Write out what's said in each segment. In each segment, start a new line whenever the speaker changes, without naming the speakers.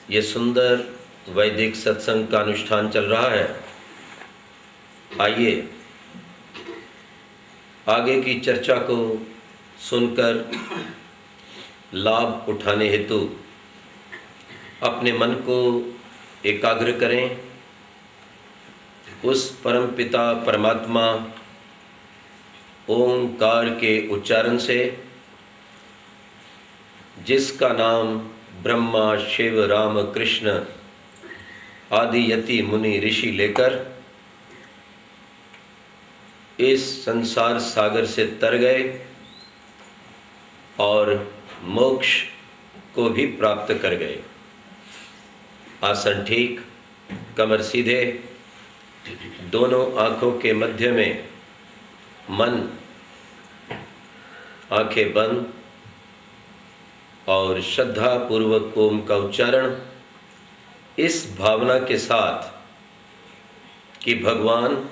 ये सुंदर वैदिक सत्संग का अनुष्ठान चल रहा है। आइए आगे की चर्चा को सुनकर लाभ उठाने हेतु अपने मन को एकाग्र करें। उस परमपिता परमात्मा ओंकार के उच्चारण से, जिसका नाम ब्रह्मा शिव राम कृष्ण आदि यति मुनि ऋषि लेकर इस संसार सागर से तर गए और मोक्ष को भी प्राप्त कर गए। आसन ठीक, कमर सीधे, दोनों आंखों के मध्य में मन, आंखें बंद और श्रद्धा पूर्वक ओम का उच्चारण इस भावना के साथ कि भगवान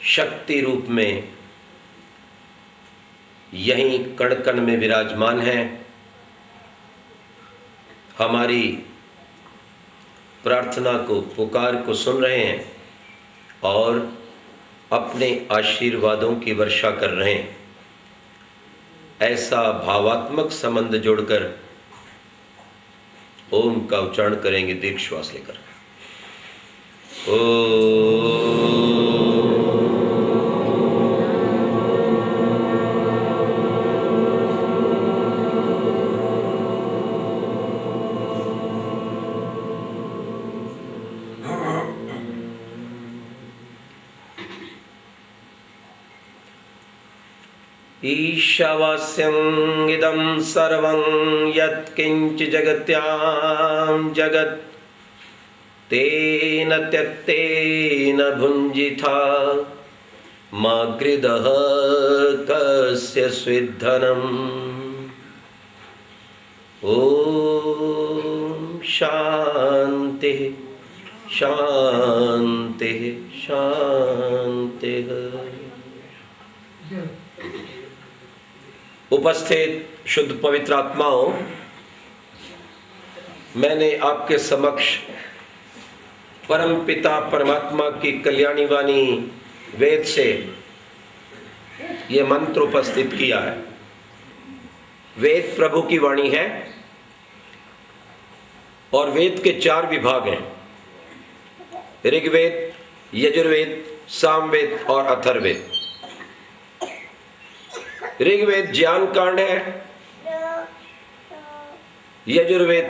शक्ति रूप में यहीं कण कण में विराजमान है, हमारी प्रार्थना को, पुकार को सुन रहे हैं और अपने आशीर्वादों की वर्षा कर रहे हैं। ऐसा भावात्मक संबंध जोड़कर ओम का उच्चारण करेंगे दीर्घ श्वास लेकर। ईशावास्यं इदं सर्वं यत्किंच जगत्यां जगत् तेन त्यक्तेन भुञ्जिथा मा गृधः कस्य स्विद्धनम्। ॐ शान्तिः शान्तिः शान्तिः। उपस्थित शुद्ध पवित्र आत्माओं, मैंने आपके समक्ष परम पिता परमात्मा की कल्याणी वाणी वेद से यह मंत्र उपस्थित किया है। वेद प्रभु की वाणी है और वेद के 4 विभाग हैं: ऋग्वेद, यजुर्वेद, सामवेद और अथर्ववेद। ऋग्वेद ज्ञान कांड है, यजुर्वेद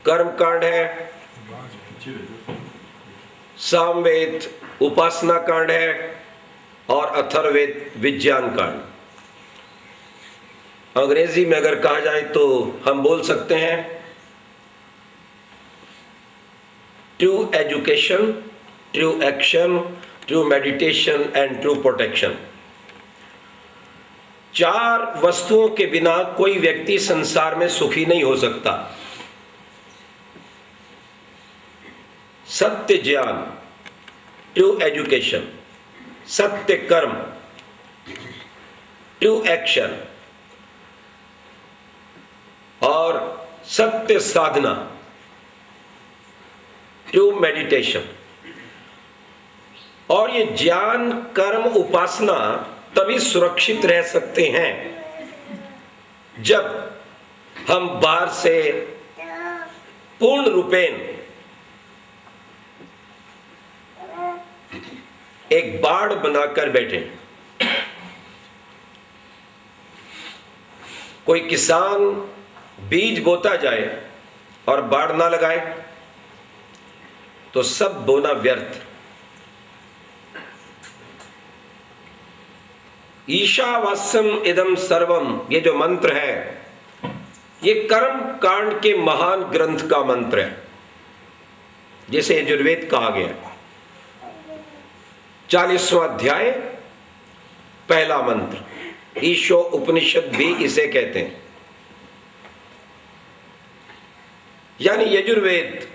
कर्म कांड है, सामवेद उपासना कांड है और अथर्ववेद विज्ञान कांड। अंग्रेजी में अगर कहा जाए तो हम बोल सकते हैं true education, true action, true meditation and true protection. 4 वस्तुओं के बिना कोई व्यक्ति संसार में सुखी नहीं हो सकता। सत्य ज्ञान, ट्रू एजुकेशन, सत्य कर्म, ट्रू एक्शन और सत्य साधना, ट्रू मेडिटेशन। और ये ज्ञान, कर्म, उपासना तभी सुरक्षित रह सकते हैं जब हम बाहर से पूर्ण रूपेण एक बाड़ बनाकर बैठे। कोई किसान बीज बोता जाए और बाड़ ना लगाए तो सब बोना व्यर्थ। ईशावास्यम इदम सर्वम, ये जो मंत्र है ये कर्म कांड के महान ग्रंथ का मंत्र है, जिसे यजुर्वेद कहा गया। 40वां अध्याय, पहला मंत्र, ईशो उपनिषद भी इसे कहते हैं। यानी यजुर्वेद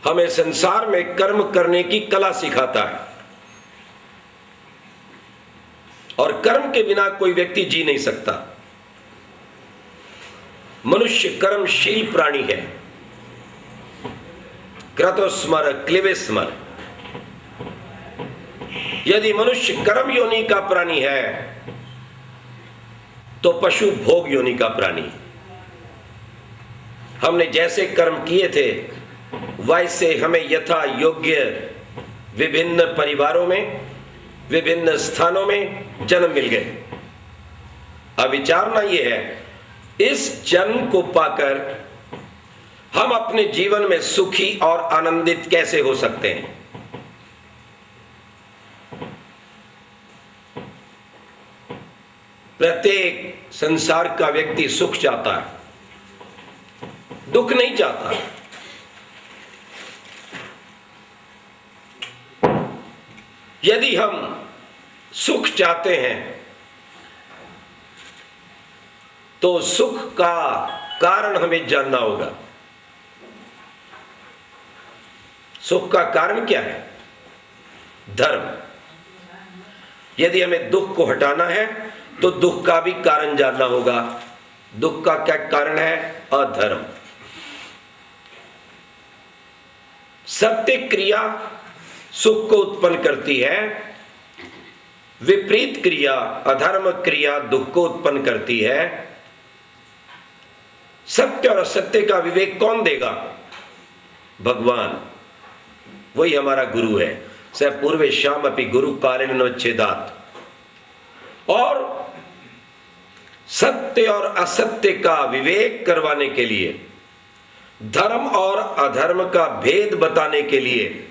हमें संसार में कर्म करने की कला सिखाता है और कर्म के बिना कोई व्यक्ति जी नहीं सकता। मनुष्य कर्मशील प्राणी है। क्रतुस्मर क्लिवेस्मर। यदि मनुष्य कर्म योनि का प्राणी है तो पशु भोग योनि का प्राणी। हमने जैसे कर्म किए थे वैसे हमें यथा योग्य विभिन्न परिवारों में, विभिन्न स्थानों में जन्म मिल गए। अब विचारना यह है, इस जन्म को पाकर हम अपने जीवन में सुखी और आनंदित कैसे हो सकते हैं? प्रत्येक संसार का व्यक्ति सुख चाहता है, दुख नहीं चाहता। यदि हम सुख चाहते हैं तो सुख का कारण हमें जानना होगा। सुख का कारण क्या है? धर्म। यदि हमें दुख को हटाना है तो दुख का भी कारण जानना होगा। दुख का क्या कारण है? अधर्म। सत्य क्रिया सुख को उत्पन्न करती है, विपरीत क्रिया अधर्म क्रिया दुख को उत्पन्न करती है। सत्य और असत्य का विवेक कौन देगा? भगवान। वही हमारा गुरु है। स पूर्वे श्याम अपि गुरु कालेन नोच्छेदात्। और सत्य और असत्य का विवेक करवाने के लिए, धर्म और अधर्म का भेद बताने के लिए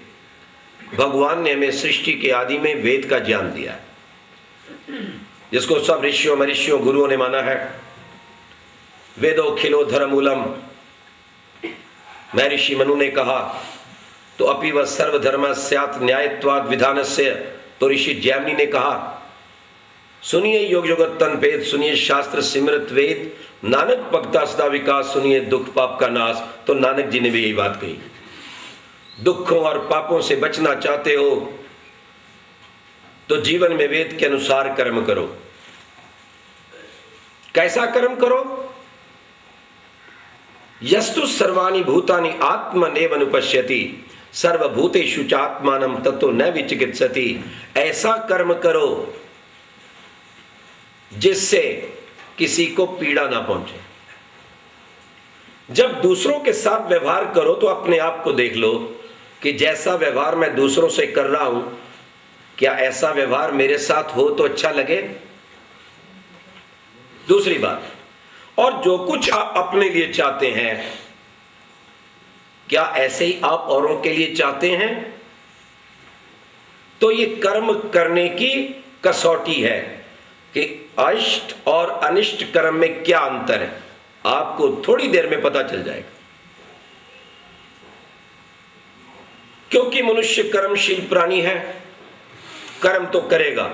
भगवान ने हमें सृष्टि के आदि में वेद का ज्ञान दिया, जिसको सब ऋषियों महर्षियों गुरुओं ने माना है। वेदो खिलो धर्मूलम। महर्षि मनु ने कहा तो अपि व सर्वधर्म स्यात् न्यायत्वाद विधानस्य। तो ऋषि जैमिनी ने कहा सुनिए योग जगतन भेद, सुनिए शास्त्र सिमरत वेद, नानक भक्ता सदा विकास, सुनिए दुख पाप का नाश। तो नानक जी ने भी यही बात कही। दुखों और पापों से बचना चाहते हो तो जीवन में वेद के अनुसार कर्म करो। कैसा कर्म करो? यस्तु सर्वाणि भूतानि आत्मनेव अनुपश्यति, सर्वभूतेषु च आत्मानं ततो न विचिकित्सति। ऐसा कर्म करो जिससे किसी को पीड़ा ना पहुंचे। जब दूसरों के साथ व्यवहार करो तो अपने आप को देख लो कि जैसा व्यवहार मैं दूसरों से कर रहा हूं, क्या ऐसा व्यवहार मेरे साथ हो तो अच्छा लगे? दूसरी बात, और जो कुछ आप अपने लिए चाहते हैं, क्या ऐसे ही आप औरों के लिए चाहते हैं? तो ये कर्म करने की कसौटी है कि अष्ट और अनिष्ट कर्म में क्या अंतर है, आपको थोड़ी देर में पता चल जाएगा। क्योंकि मनुष्य कर्मशील प्राणी है, कर्म तो करेगा,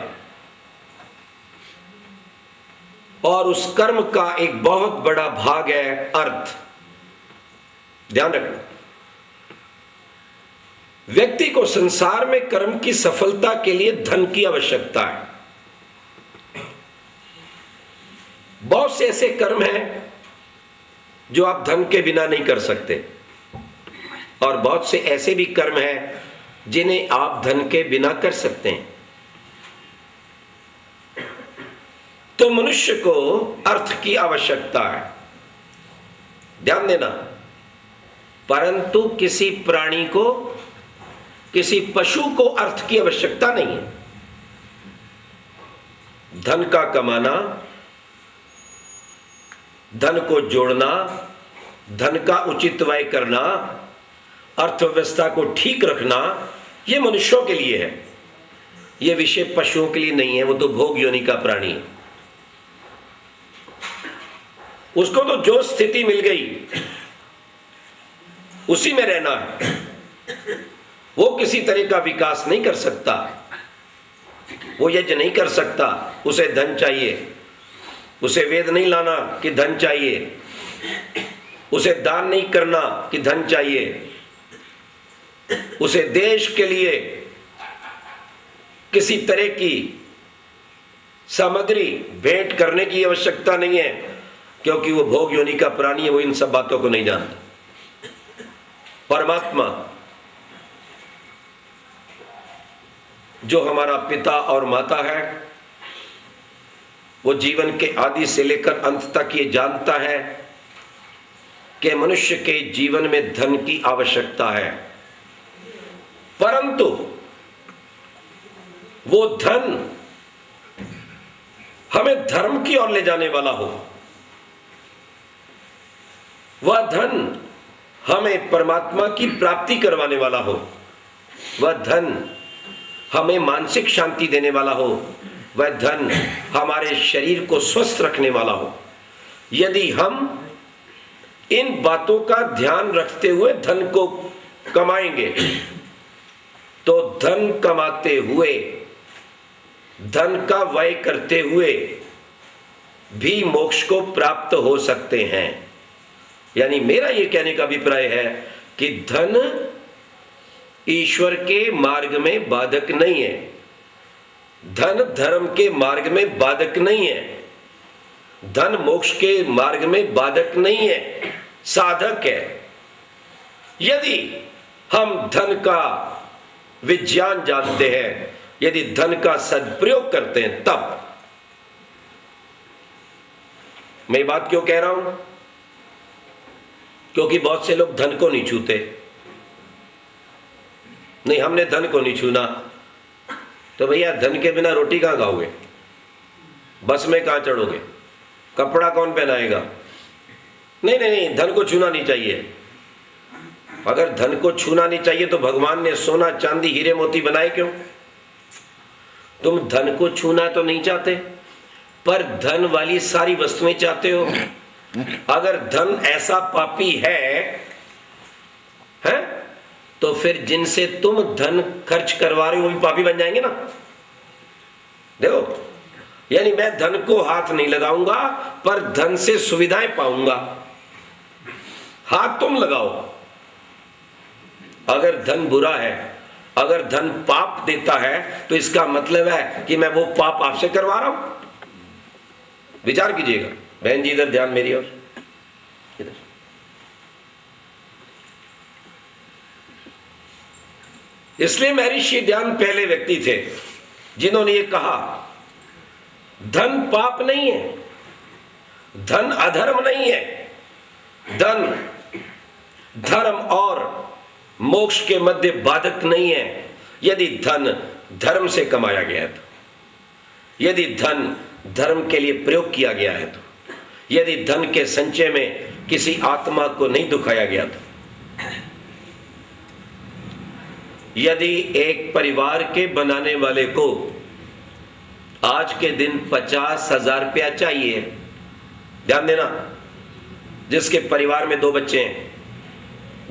और उस कर्म का एक बहुत बड़ा भाग है अर्थ। ध्यान रखना, व्यक्ति को संसार में कर्म की सफलता के लिए धन की आवश्यकता है। बहुत से ऐसे कर्म हैं जो आप धन के बिना नहीं कर सकते, और बहुत से ऐसे भी कर्म हैं जिन्हें आप धन के बिना कर सकते हैं। तो मनुष्य को अर्थ की आवश्यकता है, ध्यान देना। परंतु किसी प्राणी को, किसी पशु को अर्थ की आवश्यकता नहीं है। धन का कमाना, धन को जोड़ना, धन का उचित व्यय करना, अर्थव्यवस्था को ठीक रखना, यह मनुष्यों के लिए है। यह विषय पशुओं के लिए नहीं है, वो तो भोग योनि का प्राणी है। उसको तो जो स्थिति मिल गई उसी में रहना है। वो किसी तरह का विकास नहीं कर सकता, वो यज्ञ नहीं कर सकता, उसे धन चाहिए। उसे वेद नहीं लाना कि धन चाहिए, उसे दान नहीं करना कि धन चाहिए, उसे देश के लिए किसी तरह की सामग्री भेंट करने की आवश्यकता नहीं है। क्योंकि वो भोग योनि का प्राणी है, वो इन सब बातों को नहीं जानता। परमात्मा जो हमारा पिता और माता है, वो जीवन के आदि से लेकर अंत तक ये जानता है कि मनुष्य के जीवन में धन की आवश्यकता है, परंतु वो धन हमें धर्म की ओर ले जाने वाला हो, वह धन हमें परमात्मा की प्राप्ति करवाने वाला हो, वह धन हमें मानसिक शांति देने वाला हो, वह धन हमारे शरीर को स्वस्थ रखने वाला हो। यदि हम इन बातों का ध्यान रखते हुए धन को कमाएंगे तो धन कमाते हुए, धन का व्यय करते हुए भी मोक्ष को प्राप्त हो सकते हैं। यानी मेरा यह कहने का अभिप्राय है कि धन ईश्वर के मार्ग में बाधक नहीं है, धन धर्म के मार्ग में बाधक नहीं है, धन मोक्ष के मार्ग में बाधक नहीं है, साधक है। यदि हम धन का विज्ञान जानते हैं, यदि धन का सदुपयोग करते हैं, तब। मैं बात क्यों कह रहा हूं? क्योंकि बहुत से लोग धन को नहीं छूते। नहीं, हमने धन को नहीं छूना, तो भैया धन के बिना रोटी कहां खाओगे, बस में कहां चढ़ोगे, कपड़ा कौन पहनाएगा? नहीं नहीं नहीं, धन को छूना नहीं चाहिए। अगर धन को छूना नहीं चाहिए तो भगवान ने सोना चांदी हीरे मोती बनाए क्यों? तुम धन को छूना तो नहीं चाहते, पर धन वाली सारी वस्तुएं चाहते हो। अगर धन ऐसा पापी है तो फिर जिनसे तुम धन खर्च करवा रहे हो वो भी पापी बन जाएंगे ना। देखो, यानी मैं धन को हाथ नहीं लगाऊंगा, पर धन से सुविधाएं पाऊंगा। हाथ तुम लगाओ। अगर धन बुरा है, अगर धन पाप देता है, तो इसका मतलब है कि मैं वो पाप आपसे करवा रहा हूं। विचार कीजिएगा। बहन जी इधर ध्यान मेरी ओर, इधर। इसलिए महर्षि ध्यान पहले व्यक्ति थे जिन्होंने ये कहा, धन पाप नहीं है, धन अधर्म नहीं है, धन धर्म और मोक्ष के मध्य बाधक नहीं है, यदि धन धर्म से कमाया गया है तो, यदि धन धर्म के लिए प्रयोग किया गया है तो, यदि धन के संचय में किसी आत्मा को नहीं दुखाया गया तो। यदि एक परिवार के बनाने वाले को आज के दिन 50,000 रुपया चाहिए, ध्यान देना, जिसके परिवार में 2 बच्चे हैं,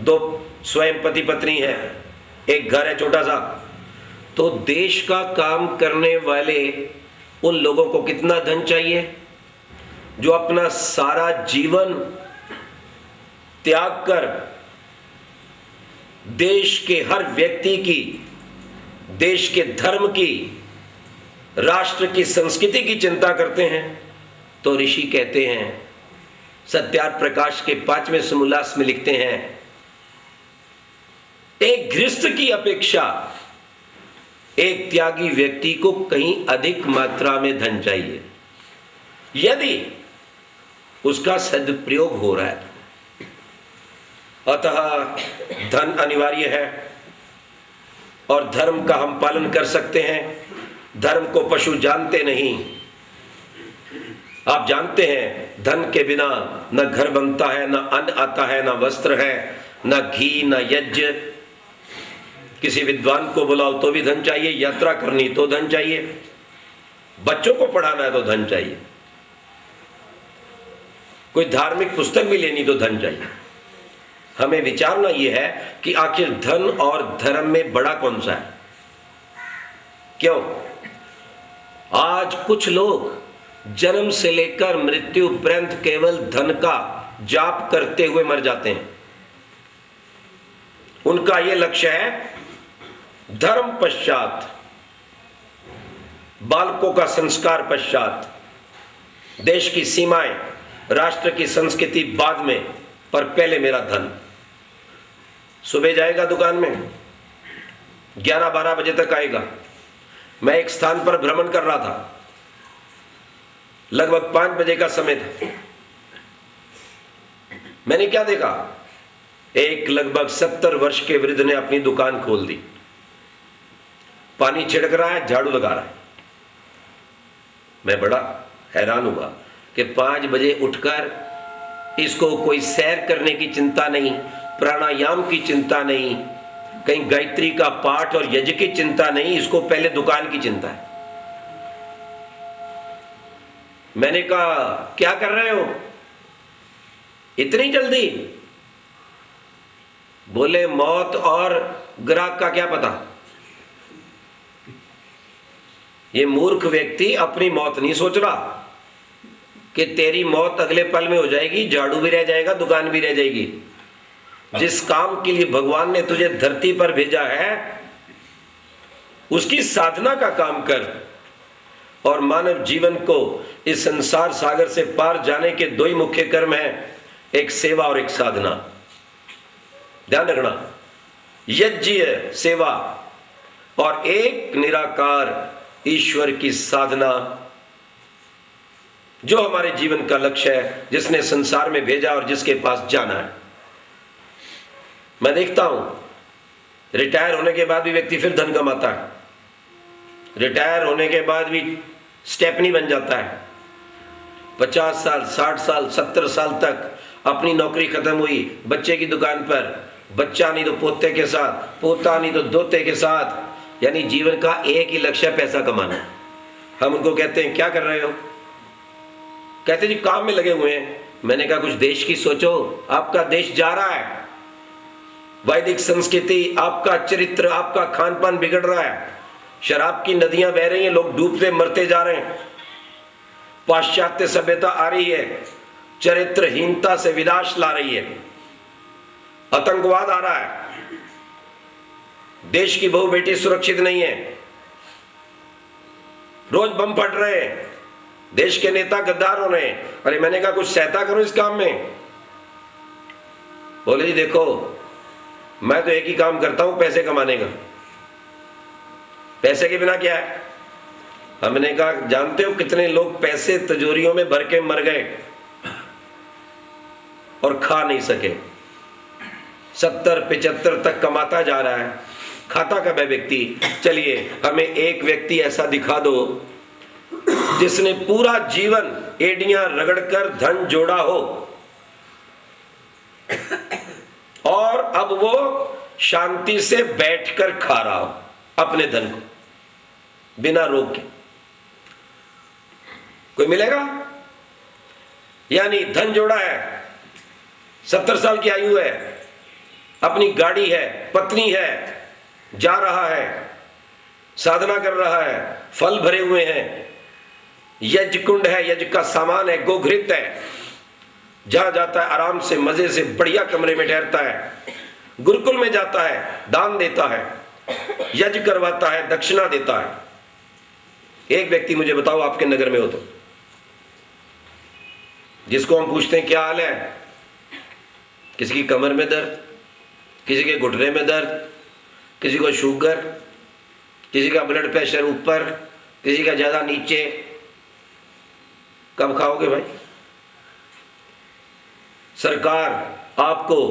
2 स्वयं पति पत्नी है, एक घर है छोटा सा, तो देश का काम करने वाले उन लोगों को कितना धन चाहिए, जो अपना सारा जीवन त्याग कर देश के हर व्यक्ति की, देश के धर्म की, राष्ट्र की संस्कृति की चिंता करते हैं। तो ऋषि कहते हैं, सत्यार्थ प्रकाश के 5वें समोल्लास में लिखते हैं, एक गृहस्थ की अपेक्षा एक त्यागी व्यक्ति को कहीं अधिक मात्रा में धन चाहिए, यदि उसका सदुपयोग हो रहा है। अतः धन अनिवार्य है और धर्म का हम पालन कर सकते हैं। धर्म को पशु जानते नहीं। आप जानते हैं, धन के बिना न घर बनता है, न अन्न आता है, न वस्त्र है, न घी, न यज्ञ। किसी विद्वान को बुलाओ तो भी धन चाहिए, यात्रा करनी तो धन चाहिए, बच्चों को पढ़ाना है तो धन चाहिए, कोई धार्मिक पुस्तक भी लेनी तो धन चाहिए। हमें विचारना यह है कि आखिर धन और धर्म में बड़ा कौन सा है? क्यों आज कुछ लोग जन्म से लेकर मृत्यु पर्यंत केवल धन का जाप करते हुए मर जाते हैं? उनका यह लक्ष्य है, धर्म पश्चात, बालकों का संस्कार पश्चात, देश की सीमाएं राष्ट्र की संस्कृति बाद में, पर पहले मेरा धन। सुबह जाएगा दुकान में, 11-12 बजे तक आएगा। मैं एक स्थान पर भ्रमण कर रहा था, लगभग 5 बजे का समय था। मैंने क्या देखा, एक लगभग 70 वर्ष के वृद्ध ने अपनी दुकान खोल दी, पानी छिड़क रहा है, झाड़ू लगा रहा है। मैं बड़ा हैरान हुआ कि 5 बजे उठकर इसको कोई सैर करने की चिंता नहीं, प्राणायाम की चिंता नहीं, कहीं गायत्री का पाठ और यज्ञ की चिंता नहीं, इसको पहले दुकान की चिंता है। मैंने कहा क्या कर रहे हो इतनी जल्दी? बोले मौत और ग्राहक का क्या पता। ये मूर्ख व्यक्ति अपनी मौत नहीं सोच रहा कि तेरी मौत अगले पल में हो जाएगी, झाड़ू भी रह जाएगा, दुकान भी रह जाएगी। जिस काम के लिए भगवान ने तुझे धरती पर भेजा है उसकी साधना का काम कर। और मानव जीवन को इस संसार सागर से पार जाने के 2 ही मुख्य कर्म हैं, एक सेवा और एक साधना। ध्यान रखना, यज्ञ सेवा और एक निराकार ईश्वर की साधना, जो हमारे जीवन का लक्ष्य है, जिसने संसार में भेजा और जिसके पास जाना है। मैं देखता हूं रिटायर होने के बाद भी व्यक्ति फिर धन कमाता है, रिटायर होने के बाद भी स्टेपनी बन जाता है। 50 साल, 60 साल, 70 साल तक अपनी नौकरी खत्म हुई, बच्चे की दुकान पर, बच्चा नहीं तो पोते के साथ, पोता नहीं तो दोते के साथ, यानी जीवन का एक ही लक्ष्य पैसा कमाना। हम उनको कहते हैं क्या कर रहे हो? कहते जी काम में लगे हुए हैं। मैंने कहा कुछ देश की सोचो, आपका देश जा रहा है। वैदिक संस्कृति, आपका चरित्र, आपका खान पान बिगड़ रहा है। शराब की नदियां बह रही हैं, लोग डूबते मरते जा रहे हैं। पाश्चात्य सभ्यता आ रही है, चरित्रहीनता से विनाश ला रही है। आतंकवाद आ रहा है, देश की बहु बेटी सुरक्षित नहीं है, रोज बम फट रहे हैं, देश के नेता गद्दार हो रहे हैं। अरे मैंने कहा कुछ सहायता करो इस काम में। बोले जी देखो मैं तो एक ही काम करता हूं, पैसे कमाने का, पैसे के बिना क्या है। हमने कहा जानते हो कितने लोग पैसे तिजोरियों में भर के मर गए और खा नहीं सके। 70-75 तक कमाता जा रहा है, खाता कब है व्यक्ति? चलिए हमें एक व्यक्ति ऐसा दिखा दो जिसने पूरा जीवन एड़ियां रगड़कर धन जोड़ा हो और अब वो शांति से बैठकर खा रहा हो अपने धन को बिना रोक के। कोई मिलेगा? यानी धन जोड़ा है, 70 साल की आयु है, अपनी गाड़ी है, पत्नी है, जा रहा है, साधना कर रहा है, फल भरे हुए हैं, यज्ञ कुंड है, यज्ञ का सामान है, गोघृत है, जहां जाता है आराम से मजे से बढ़िया कमरे में ठहरता है, गुरुकुल में जाता है, दान देता है, यज्ञ करवाता है, दक्षिणा देता है। एक व्यक्ति मुझे बताओ आपके नगर में हो तो, जिसको हम पूछते हैं क्या हाल है, किसी की कमर में दर्द, किसी के घुटने में दर्द, किसी को शुगर, किसी का ब्लड प्रेशर ऊपर, किसी का ज्यादा नीचे, कब खाओगे भाई? सरकार आपको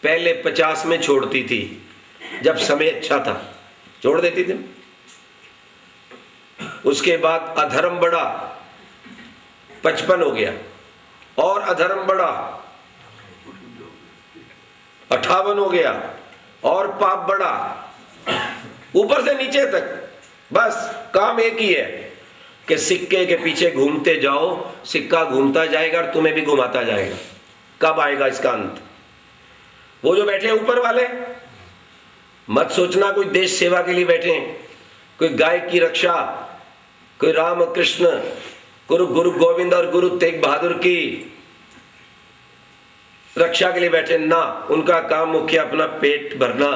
पहले 50 में छोड़ती थी, जब समय अच्छा था छोड़ देती थी। उसके बाद अधर्म बढ़ा, 55 हो गया, और अधर्म बढ़ा, 58 हो गया, और पाप बढ़ा, ऊपर से नीचे तक। बस काम एक ही है कि सिक्के के पीछे घूमते जाओ, सिक्का घूमता जाएगा और तुम्हें भी घुमाता जाएगा। कब आएगा इसका अंत? वो जो बैठे ऊपर वाले, मत सोचना कोई देश सेवा के लिए बैठे हैं, कोई गाय की रक्षा, कोई राम कृष्ण, गुरु गोविंद और गुरु तेग बहादुर की रक्षा के लिए बैठे ना। उनका काम मुख्य अपना पेट भरना,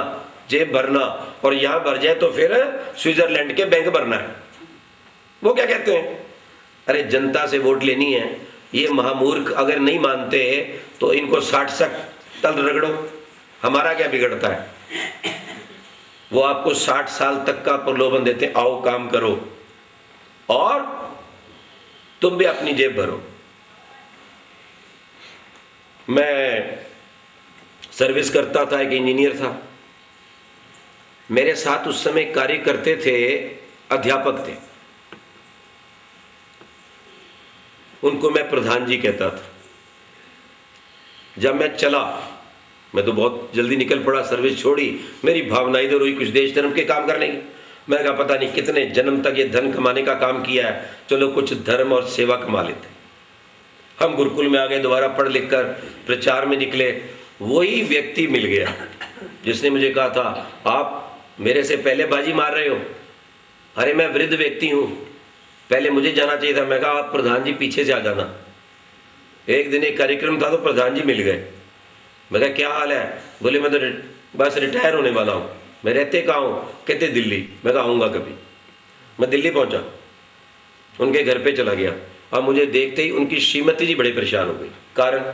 जेब भरना, और यहां भर जाए तो फिर स्विट्जरलैंड के बैंक भरना है। वो क्या कहते हैं, अरे जनता से वोट लेनी है, ये महामूर्ख अगर नहीं मानते तो इनको 60 तल रगड़ो, हमारा क्या बिगड़ता है। वो आपको 60 साल तक का प्रलोभन देते हैं, आओ काम करो और तुम भी अपनी जेब भरो। मैं सर्विस करता था, एक इंजीनियर था, मेरे साथ उस समय कार्य करते थे, अध्यापक थे, उनको मैं प्रधान जी कहता था। जब मैं चला, मैं तो बहुत जल्दी निकल पड़ा, सर्विस छोड़ी, मेरी भावना इधर हुई कुछ देश धर्म के काम करने की। मैंने कहा पता नहीं कितने जन्म तक ये धन कमाने का काम किया है, चलो कुछ धर्म और सेवा कमा लेते। हम गुरुकुल में आ गए, दोबारा पढ़ लिख कर प्रचार में निकले। वही व्यक्ति मिल गया जिसने मुझे कहा था आप मेरे से पहले बाजी मार रहे हो। अरे मैं वृद्ध व्यक्ति हूँ, पहले मुझे जाना चाहिए था। मैं कहा आप प्रधान जी पीछे से आ जाना। एक दिन एक कार्यक्रम था तो प्रधान जी मिल गए। मैं कहा क्या हाल है? बोले मैं तो बस रिटायर होने वाला हूँ। मैं रहते कहाँ हूँ? कहते दिल्ली। मैं कहा आऊँगा कभी। मैं दिल्ली पहुँचा, उनके घर पे चला गया। अब मुझे देखते ही उनकी श्रीमती जी बड़े परेशान हो गई। कारण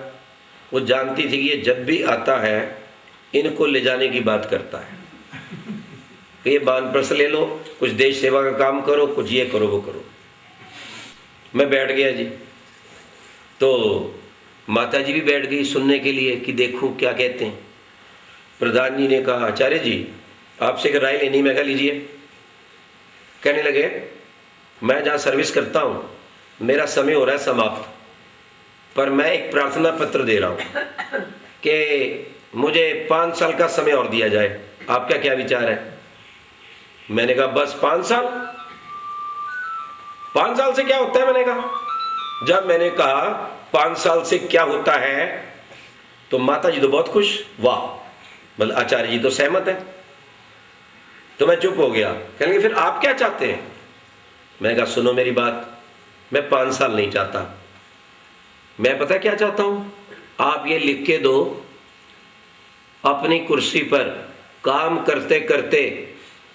वो जानती थी कि ये जब भी आता है इनको ले जाने की बात करता है, ये वानप्रस्थ ले लो, कुछ देश सेवा का काम करो, कुछ ये करो वो करो। मैं बैठ गया जी, तो माता जी भी बैठ गई सुनने के लिए कि देखो क्या कहते हैं। प्रधान जी ने कहा आचार्य जी आपसे एक राय लेनी। मैं कहा लीजिए। कहने लगे मैं जहाँ सर्विस करता हूँ मेरा समय हो रहा है समाप्त, पर मैं एक प्रार्थना पत्र दे रहा हूँ कि मुझे 5 साल का समय और दिया जाए, आपका क्या विचार है? मैंने कहा बस 5 साल? 5 साल से क्या होता है? मैंने कहा। जब मैंने कहा 5 साल से क्या होता है तो माता जी तो बहुत खुश, वाह मतलब आचार्य जी तो सहमत है। तो मैं चुप हो गया। कहने फिर आप क्या चाहते हैं? मैंने कहा सुनो मेरी बात, मैं 5 साल नहीं चाहता। मैं पता क्या चाहता हूं? आप ये लिख के दो अपनी कुर्सी पर काम करते करते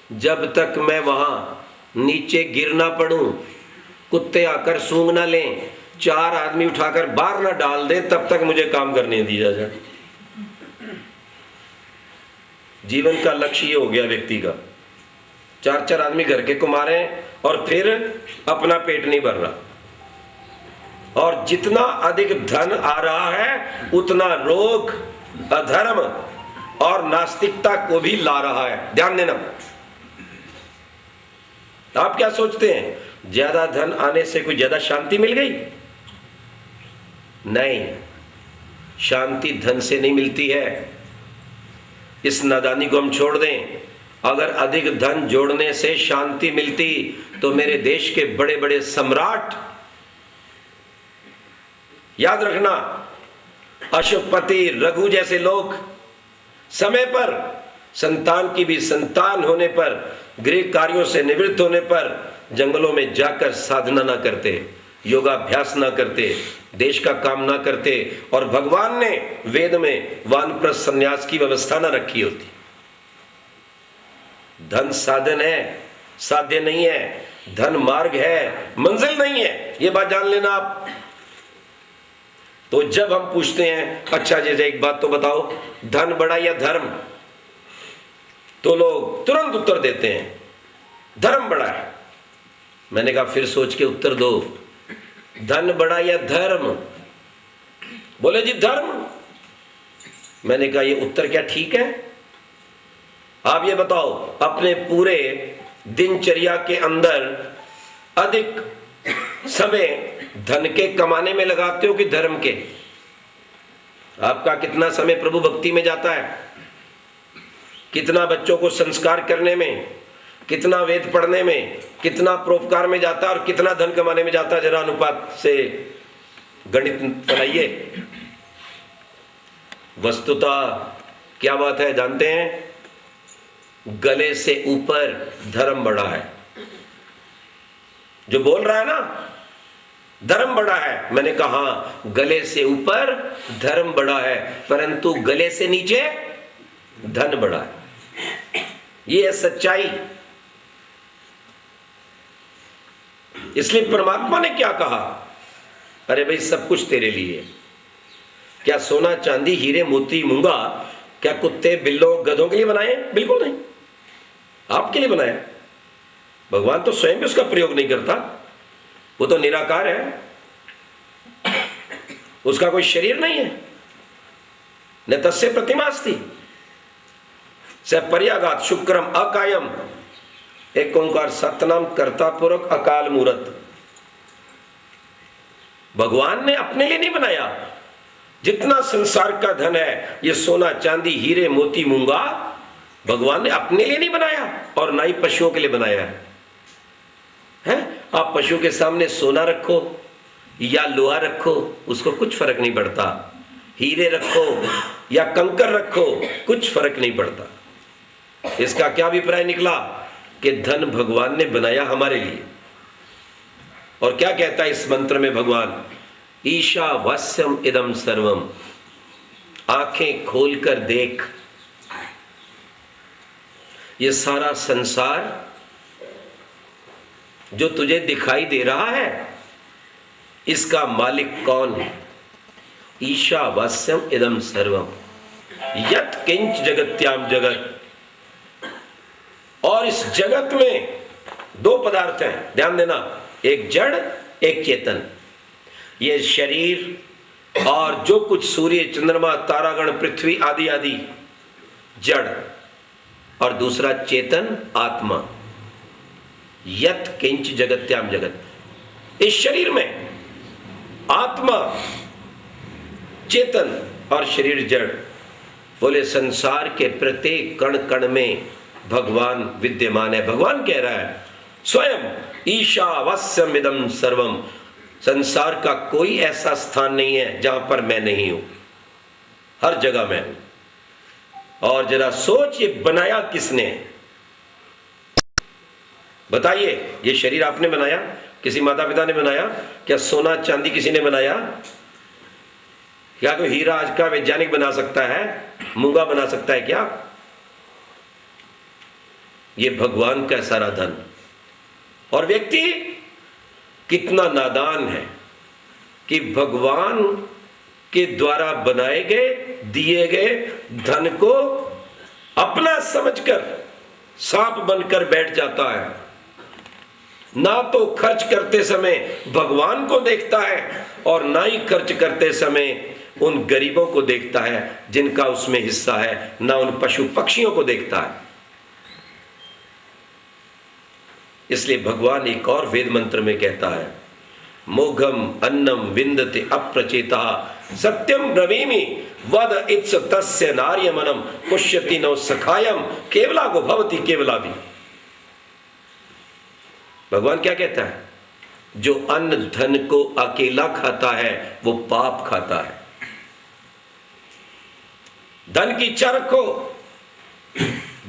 जब तक मैं वहां नीचे गिर ना पड़ूं, कुत्ते आकर सूंघ ना लें, 4 आदमी उठाकर बाहर ना डाल दें, तब तक मुझे काम करने दिया जाए। जीवन का लक्ष्य ये हो गया व्यक्ति का, 4 आदमी घर के कमा रहे हैं और फिर अपना पेट नहीं भर रहा। और जितना अधिक धन आ रहा है उतना रोग, अधर्म और नास्तिकता को भी ला रहा है। ध्यान देना। आप क्या सोचते हैं ज्यादा धन आने से कोई ज्यादा शांति मिल गई? नहीं, शांति धन से नहीं मिलती है। इस नादानी को हम छोड़ दें। अगर अधिक धन जोड़ने से शांति मिलती तो मेरे देश के बड़े बड़े सम्राट, याद रखना, अशोकपति, रघु जैसे लोग समय पर, संतान की भी संतान होने पर, गृह कार्यों से निवृत्त होने पर जंगलों में जाकर साधना ना करते, योगाभ्यास ना करते, देश का काम ना करते, और भगवान ने वेद में वानप्रस्थ संन्यास की व्यवस्था ना रखी होती। धन साधन है, साध्य नहीं है। धन मार्ग है, मंजिल नहीं है। ये बात जान लेना आप। तो जब हम पूछते हैं अच्छा जैसे एक बात तो बताओ, धन बड़ा या धर्म, तो लोग तुरंत उत्तर देते हैं धर्म बड़ा है। मैंने कहा फिर सोच के उत्तर दो, धन बड़ा या धर्म? बोले जी धर्म। मैंने कहा ये उत्तर क्या ठीक है? आप ये बताओ अपने पूरे दिनचर्या के अंदर अधिक समय धन के कमाने में लगाते हो कि धर्म के? आपका कितना समय प्रभु भक्ति में जाता है? कितना बच्चों को संस्कार करने में, कितना वेद पढ़ने में, कितना परोपकार में जाता है और कितना धन कमाने में जाता है? जरा अनुपात से गणित बनाइए। वस्तुतः क्या बात है जानते हैं? गले से ऊपर धर्म बड़ा है। जो बोल रहा है ना धर्म बड़ा है, मैंने कहा हाँ, गले से ऊपर धर्म बड़ा है, परंतु गले से नीचे धन बड़ा है। ये है सच्चाई। इसलिए परमात्मा ने क्या कहा? अरे भाई सब कुछ तेरे लिए है। क्या सोना चांदी हीरे मोती मूंगा क्या कुत्ते बिल्लों गधों के लिए बनाए? बिल्कुल नहीं, आपके लिए बनाया। भगवान तो स्वयं भी उसका प्रयोग नहीं करता, वो तो निराकार है, उसका कोई शरीर नहीं है। न तस्य प्रतिमास्ति स पर्यागात शुक्रम अकायम, एक ओंकार सतनाम कर्ता पूर्वक अकाल मूर्त। भगवान ने अपने लिए नहीं बनाया। जितना संसार का धन है, ये सोना चांदी हीरे मोती मूंगा, भगवान ने अपने लिए नहीं बनाया और ना ही पशुओं के लिए बनाया है। आप पशु के सामने सोना रखो या लोहा रखो, उसको कुछ फर्क नहीं पड़ता। हीरे रखो या कंकर रखो, कुछ फर्क नहीं पड़ता। इसका क्या अभिप्राय निकला कि धन भगवान ने बनाया हमारे लिए। और क्या कहता है इस मंत्र में भगवान? ईशावास्यम इदम सर्वम, आंखें खोलकर देख, ये सारा संसार जो तुझे दिखाई दे रहा है, इसका मालिक कौन है? ईशावास्यम इदम सर्वम यत् किंच जगत्याम जगत। और इस जगत में दो पदार्थ हैं, ध्यान देना, एक जड़ एक चेतन। ये शरीर और जो कुछ सूर्य चंद्रमा तारागण पृथ्वी आदि आदि जड़, और दूसरा चेतन आत्मा। यत् किंच जगत्याम जगत। इस शरीर में आत्मा चेतन और शरीर जड़। बोले संसार के प्रत्येक कण कण में भगवान विद्यमान है। भगवान कह रहा है स्वयं ईशावास्यम इदम सर्वम, संसार का कोई ऐसा स्थान नहीं है जहां पर मैं नहीं हूं, हर जगह मैं हूं। और जरा सोच, ये बनाया किसने? बताइए, ये शरीर आपने बनाया? किसी माता पिता ने बनाया? क्या सोना चांदी किसी ने बनाया? क्या कोई हीरा आज का वैज्ञानिक बना सकता है? मूंगा बना सकता है क्या? ये भगवान का सारा धन। और व्यक्ति कितना नादान है कि भगवान के द्वारा बनाए गए दिए गए धन को अपना समझकर सांप बनकर बैठ जाता है। ना तो खर्च करते समय भगवान को देखता है और ना ही खर्च करते समय उन गरीबों को देखता है जिनका उसमें हिस्सा है, ना उन पशु पक्षियों को देखता है। इसलिए भगवान एक और वेद मंत्र में कहता है, मोघम अन्नम विंदते अप्रचेता सत्यम ब्रवीमि वद इत्स तस्य नार्यमनम पुष्यति नो सखायम केवला को भवति केवला भी। भगवान क्या कहता है? जो अन्न धन को अकेला खाता है वो पाप खाता है। धन की इच्छा रखो,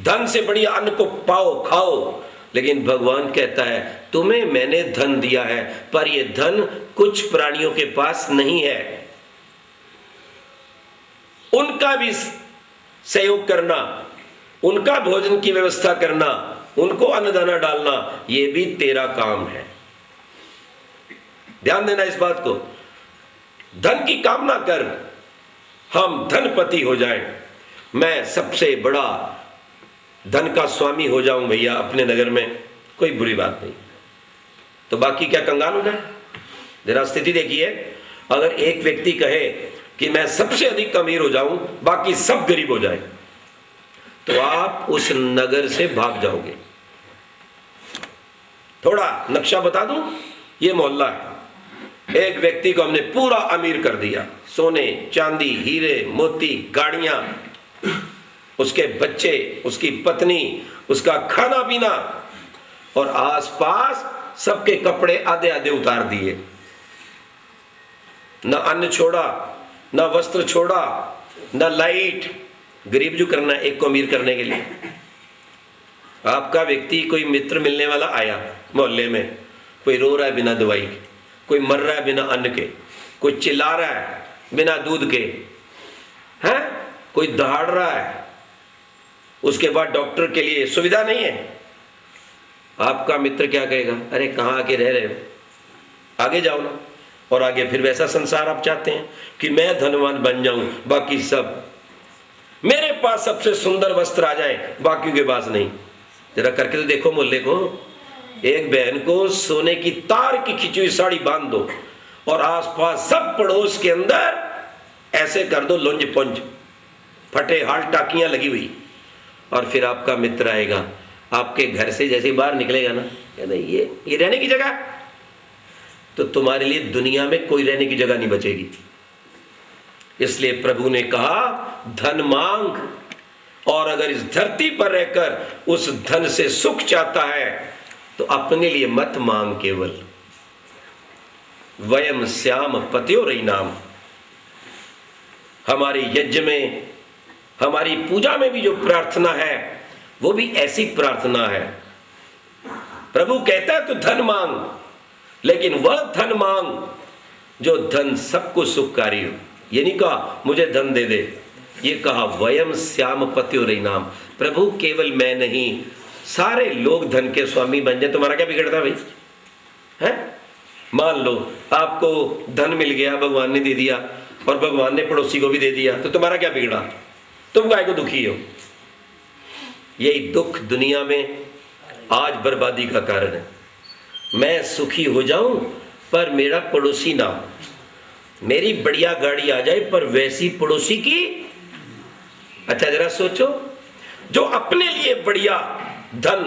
धन से बढ़िया अन्न को पाओ खाओ, लेकिन भगवान कहता है तुम्हें मैंने धन दिया है, पर यह धन कुछ प्राणियों के पास नहीं है। उनका भी सहयोग करना, उनका भोजन की व्यवस्था करना, उनको अन्नदाना डालना, यह भी तेरा काम है। ध्यान देना इस बात को। धन की कामना कर, हम धनपति हो जाएं, मैं सबसे बड़ा धन का स्वामी हो जाऊं भैया अपने नगर में, कोई बुरी बात नहीं। तो बाकी क्या कंगाल हो जाए? जरा स्थिति देखिए, अगर एक व्यक्ति कहे कि मैं सबसे अधिक अमीर हो जाऊं, बाकी सब गरीब हो जाए, तो आप उस नगर से भाग जाओगे। थोड़ा नक्शा बता दूं, ये मोहल्ला है, एक व्यक्ति को हमने पूरा अमीर कर दिया, सोने चांदी हीरे मोती गाड़ियां, उसके बच्चे, उसकी पत्नी, उसका खाना पीना, और आसपास सबके कपड़े आधे आधे उतार दिए, न अन्न छोड़ा, न वस्त्र छोड़ा, न लाइट। गरीब जो करना है एक को अमीर करने के लिए। आपका व्यक्ति कोई मित्र मिलने वाला आया मोहल्ले में, कोई रो रहा है बिना दवाई के, कोई मर रहा है बिना अन्न के, कोई चिल्ला रहा है बिना दूध के, हैं, कोई दहाड़ रहा है, उसके बाद डॉक्टर के लिए सुविधा नहीं है। आपका मित्र क्या कहेगा? अरे कहाँ आके रह रहे हो, आगे जाओ ना। और आगे फिर वैसा संसार आप चाहते हैं कि मैं धनवान बन जाऊं, बाकी सब मेरे पास सबसे सुंदर वस्त्र आ जाए, बाकी के पास नहीं। जरा करके तो देखो मोहल्ले को, एक बहन को सोने की तार की खिंची हुई साड़ी बांध दो और आसपास सब पड़ोस के अंदर ऐसे कर दो लुंज पुंज, फटे हाल टाकियां लगी हुई, और फिर आपका मित्र आएगा, आपके घर से जैसे बाहर निकलेगा ना, कहना ये रहने की जगह, तो तुम्हारे लिए दुनिया में कोई रहने की जगह नहीं बचेगी। इसलिए प्रभु ने कहा धन मांग, और अगर इस धरती पर रहकर उस धन से सुख चाहता है तो अपने लिए मत मांग, केवल वयम श्याम पत्योरयिनाम। हमारे यज्ञ में, हमारी पूजा में भी जो प्रार्थना है वो भी ऐसी प्रार्थना है। प्रभु कहता है तो धन मांग, लेकिन वह धन मांग जो धन सबको सुखकारी हो। ये नहीं कहा मुझे धन दे दे, ये कहा वयम श्याम पत्योरयिनाम। प्रभु केवल मैं नहीं, सारे लोग धन के स्वामी बन जाए, तुम्हारा क्या बिगड़ता भाई है? मान लो आपको धन मिल गया, भगवान ने दे दिया, और भगवान ने पड़ोसी को भी दे दिया, तो तुम्हारा क्या बिगड़ा? तुम गाय को दुखी हो। यही दुख दुनिया में आज बर्बादी का कारण है। मैं सुखी हो जाऊं पर मेरा पड़ोसी ना हो, मेरी बढ़िया गाड़ी आ जाए पर वैसी पड़ोसी की। अच्छा जरा सोचो, जो अपने लिए बढ़िया धन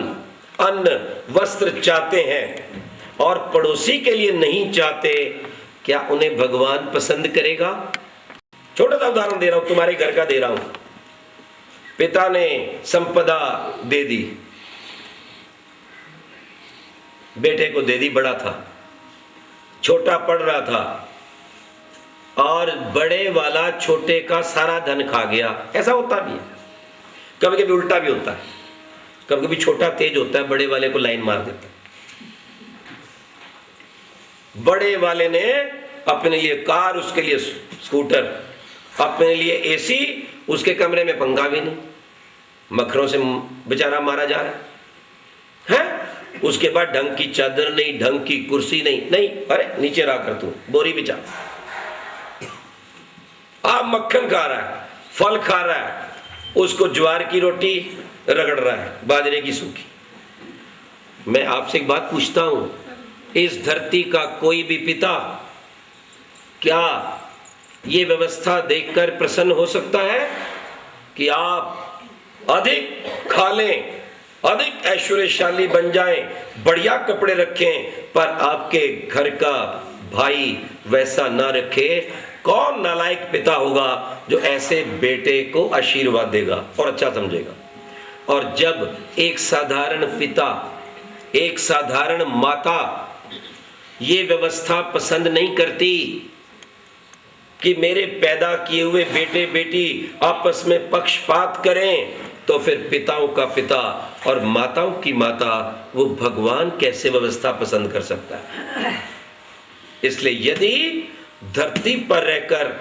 अन्न वस्त्र चाहते हैं और पड़ोसी के लिए नहीं चाहते, क्या उन्हें भगवान पसंद करेगा? छोटा सा उदाहरण दे रहा हूं, तुम्हारे घर का दे रहा हूं। पिता ने संपदा दे दी, बेटे को दे दी, बड़ा था, छोटा पढ़ रहा था, और बड़े वाला छोटे का सारा धन खा गया। ऐसा होता भी है, कभी कभी उल्टा भी होता है। कभी कभी छोटा तेज होता है, बड़े वाले को लाइन मार देता है। बड़े वाले ने अपने लिए कार, उसके लिए स्कूटर, अपने लिए एसी, उसके कमरे में पंखा भी नहीं, मच्छरों से बेचारा मारा जा रहा है। उसके बाद ढंग की चादर नहीं, ढंग की कुर्सी नहीं, अरे नीचे रहा कर तू, बोरी बिछा। आप मक्खन खा रहा है, फल खा रहा है, उसको ज्वार की रोटी रगड़ रहा है, बाजरे की सूखी। मैं आपसे एक बात पूछता हूं, इस धरती का कोई भी पिता क्या ये व्यवस्था देखकर प्रसन्न हो सकता है कि आप अधिक खा लें, अधिक ऐश्वर्यशाली बन जाएं, बढ़िया कपड़े रखें, पर आपके घर का भाई वैसा ना रखे? कौन नालायक पिता होगा जो ऐसे बेटे को आशीर्वाद देगा और अच्छा समझेगा? और जब एक साधारण पिता, एक साधारण माता ये व्यवस्था पसंद नहीं करती कि मेरे पैदा किए हुए बेटे बेटी आपस में पक्षपात करें, तो फिर पिताओं का पिता और माताओं की माता, वो भगवान कैसे व्यवस्था पसंद कर सकता है? इसलिए यदि धरती पर रहकर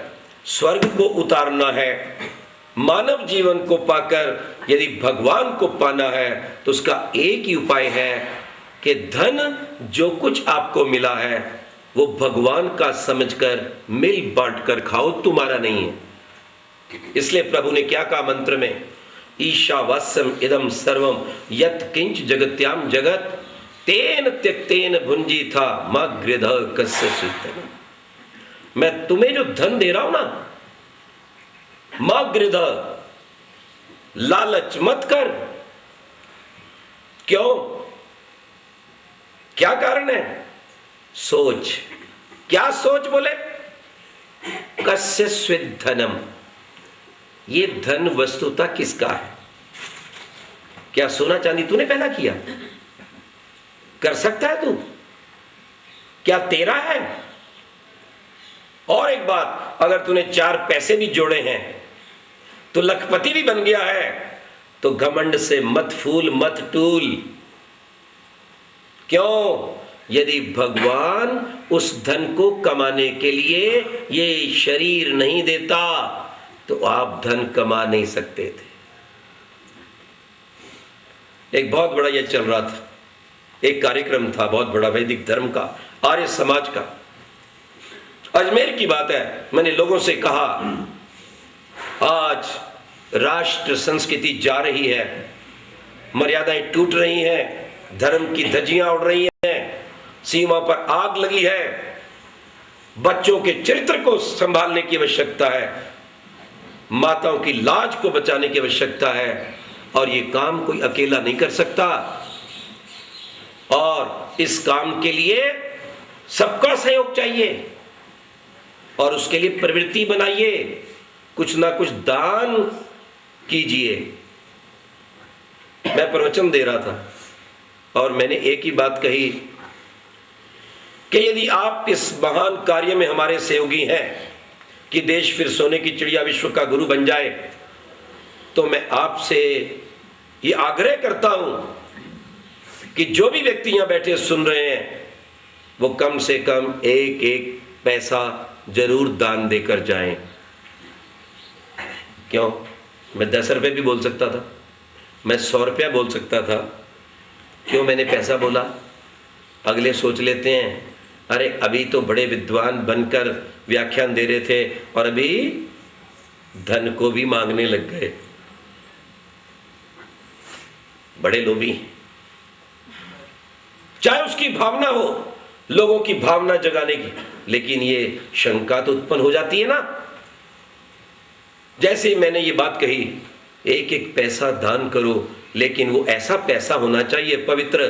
स्वर्ग को उतारना है, मानव जीवन को पाकर यदि भगवान को पाना है, तो उसका एक ही उपाय है कि धन जो कुछ आपको मिला है वो भगवान का समझकर मिल बांट कर खाओ, तुम्हारा नहीं है। इसलिए प्रभु ने क्या कहा मंत्र में, ईशावास्यम इदम सर्वम यत् किंच जगत्याम जगत तेन त्यक्तेन भुंजी था मां गृध कस्य सुतन। मैं तुम्हें जो धन दे रहा हूं ना, मां गृध, लालच मत कर। क्यों? क्या कारण है? सोच। क्या सोच बोले? कस्य स्विद धनम, ये धन वस्तुता किसका है? क्या सोना चांदी तूने पैदा किया? कर सकता है तू? क्या तेरा है? और एक बात, अगर तूने 4 पैसे भी जोड़े हैं, तो लखपति भी बन गया है, तो घमंड से मत फूल मत टूल। क्यों? यदि भगवान उस धन को कमाने के लिए ये शरीर नहीं देता तो आप धन कमा नहीं सकते थे। एक बहुत बड़ा ये चल रहा था, एक कार्यक्रम था बहुत बड़ा वैदिक धर्म का, आर्य समाज का। अजमेर की बात है, मैंने लोगों से कहा आज राष्ट्र संस्कृति जा रही है, मर्यादाएं टूट रही हैं, धर्म की धज्जियां उड़ रही हैं, सीमा पर आग लगी है, बच्चों के चरित्र को संभालने की आवश्यकता है, माताओं की लाज को बचाने की आवश्यकता है, और ये काम कोई अकेला नहीं कर सकता, और इस काम के लिए सबका सहयोग चाहिए, और उसके लिए प्रवृत्ति बनाइए, कुछ ना कुछ दान कीजिए। मैं प्रवचन दे रहा था और मैंने एक ही बात कही कि यदि आप इस महान कार्य में हमारे सहयोगी हैं कि देश फिर सोने की चिड़िया विश्व का गुरु बन जाए, तो मैं आपसे ये आग्रह करता हूं कि जो भी व्यक्ति यहां बैठे सुन रहे हैं वो कम से कम एक एक पैसा जरूर दान देकर जाएं। क्यों? मैं 10 रुपए भी बोल सकता था, मैं 100 रुपया बोल सकता था। क्यों मैंने पैसा बोला? अगले सोच लेते हैं अरे अभी तो बड़े विद्वान बनकर व्याख्यान दे रहे थे और अभी धन को भी मांगने लग गए, बड़े लोभी। चाहे उसकी भावना हो, लोगों की भावना जगाने की, लेकिन ये शंका तो उत्पन्न हो जाती है ना। जैसे मैंने ये बात कही, एक एक पैसा दान करो, लेकिन वो ऐसा पैसा होना चाहिए पवित्र,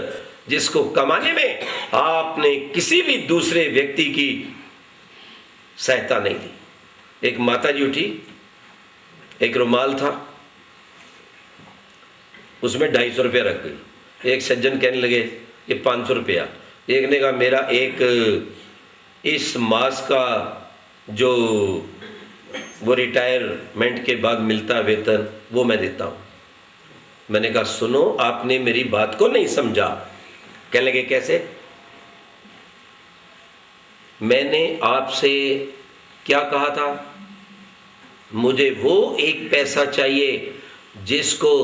जिसको कमाने में आपने किसी भी दूसरे व्यक्ति की सहायता नहीं दी। एक माताजी उठी, एक रुमाल था, उसमें 250 रुपया रख गई। एक सज्जन कहने लगे ये 500 रुपया। एक ने कहा मेरा एक इस मास का जो वो रिटायरमेंट के बाद मिलता है वेतन, वो मैं देता हूं। मैंने कहा सुनो, आपने मेरी बात को नहीं समझा। कहने लगे कैसे? मैंने आपसे क्या कहा था? मुझे वो एक पैसा चाहिए जिसको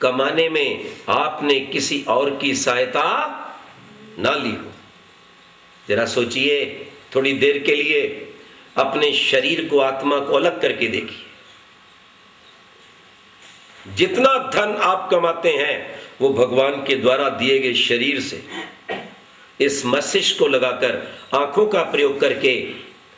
कमाने में आपने किसी और की सहायता ना ली हो। जरा सोचिए, थोड़ी देर के लिए अपने शरीर को, आत्मा को अलग करके देखिए। जितना धन आप कमाते हैं वो भगवान के द्वारा दिए गए शरीर से, इस मस्तिष्क को लगाकर, आंखों का प्रयोग करके,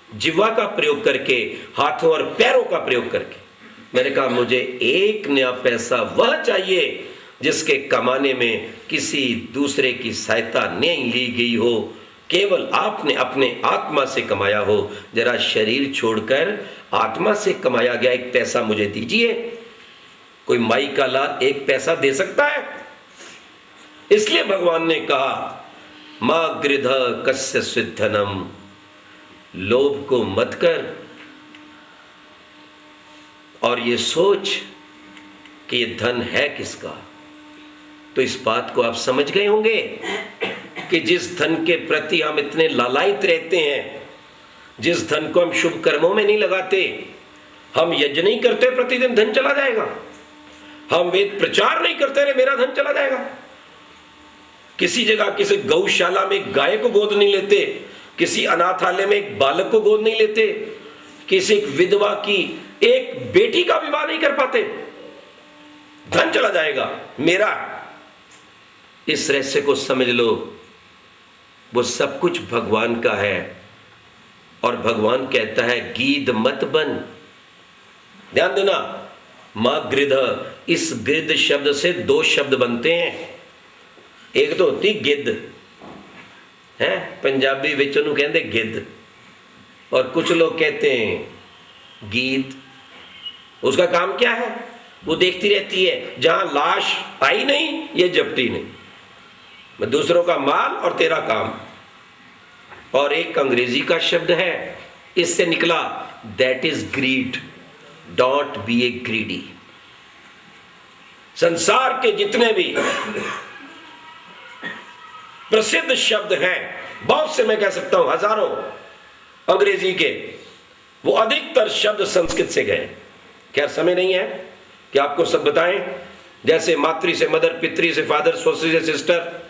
जिह्वा का प्रयोग करके, हाथों और पैरों का प्रयोग करके। मैंने कहा मुझे एक नया पैसा वह चाहिए जिसके कमाने में किसी दूसरे की सहायता नहीं ली गई हो, केवल आपने अपने आत्मा से कमाया हो। जरा शरीर छोड़कर आत्मा से कमाया गया एक पैसा मुझे दीजिए। कोई माई का लाल एक पैसा दे सकता है? इसलिए भगवान ने कहा मां गृध कस्य सिद्धनम, लोभ को मत कर और ये सोच कि ये धन है किसका। तो इस बात को आप समझ गए होंगे कि जिस धन के प्रति हम इतने लालायित रहते हैं, जिस धन को हम शुभ कर्मों में नहीं लगाते, हम यज्ञ नहीं करते प्रतिदिन धन चला जाएगा, हम वेद प्रचार नहीं करते रहे मेरा धन चला जाएगा, किसी जगह किसी गौशाला में गाय को गोद नहीं लेते, किसी अनाथालय में एक बालक को गोद नहीं लेते, किसी एक विधवा की एक बेटी का विवाह नहीं कर पाते, धन चला जाएगा मेरा। इस रहस्य को समझ लो, वो सब कुछ भगवान का है। और भगवान कहता है गीध मत बन। ध्यान देना, मां गृध, इस गृध शब्द से 2 शब्द बनते हैं। एक तो होती गिद्ध है, पंजाबी विच उन्होंने कहते गिद्ध, और कुछ लोग कहते हैं गीत। उसका काम क्या है? वो देखती रहती है, जहां लाश आई नहीं ये जपटी नहीं, मैं दूसरों का माल और तेरा काम। और एक अंग्रेजी का शब्द है, इससे निकला, that is greed, don't be a greedy. संसार के जितने भी प्रसिद्ध शब्द हैं, बहुत से मैं कह सकता हूं हजारों अंग्रेजी के, वो अधिकतर शब्द संस्कृत से गए। क्या समय नहीं है कि आपको सब बताएं? जैसे मातृ से मदर, पितृ से फादर, स्वश्री से सिस्टर,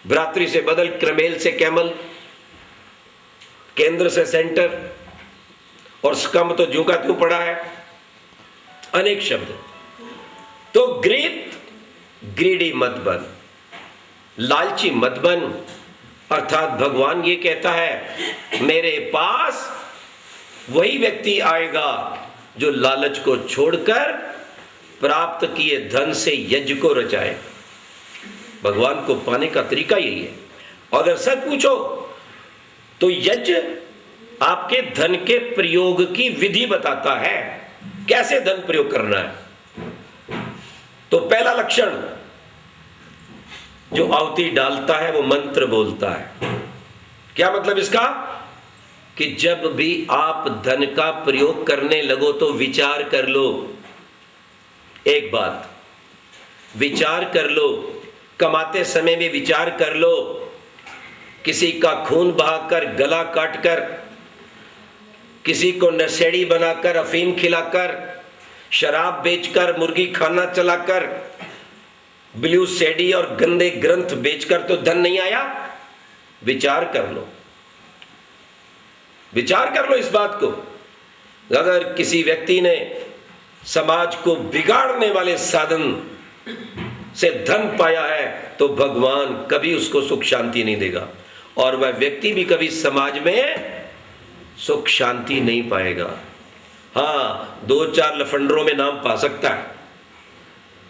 भ्रातृ से बदल, क्रमेल से कैमल, केंद्र से सेंटर, और स्कम तो ज्यों का त्यों पड़ा है, अनेक शब्द। तो ग्रीडी मत बन, लालची मत बन। अर्थात भगवान ये कहता है मेरे पास वही व्यक्ति आएगा जो लालच को छोड़कर प्राप्त किए धन से यज्ञ को रचाए। भगवान को पाने का तरीका यही है। और अगर सच पूछो तो यज्ञ आपके धन के प्रयोग की विधि बताता है, कैसे धन प्रयोग करना है। तो पहला लक्षण, जो आहुति डालता है वो मंत्र बोलता है। क्या मतलब इसका? कि जब भी आप धन का प्रयोग करने लगो तो विचार कर लो। एक बात, विचार कर लो, कमाते समय में विचार कर लो। किसी का खून बहाकर, गला काटकर, किसी को नशेड़ी बनाकर, अफीम खिलाकर, शराब बेचकर, मुर्गी खाना चलाकर, ब्लू सेडी और गंदे ग्रंथ बेचकर तो धन नहीं आया। विचार कर लो, विचार कर लो इस बात को। अगर किसी व्यक्ति ने समाज को बिगाड़ने वाले साधन से धन पाया है तो भगवान कभी उसको सुख शांति नहीं देगा, और वह व्यक्ति भी कभी समाज में सुख शांति नहीं पाएगा। हाँ, 2-4 लफंडरों में नाम पा सकता है।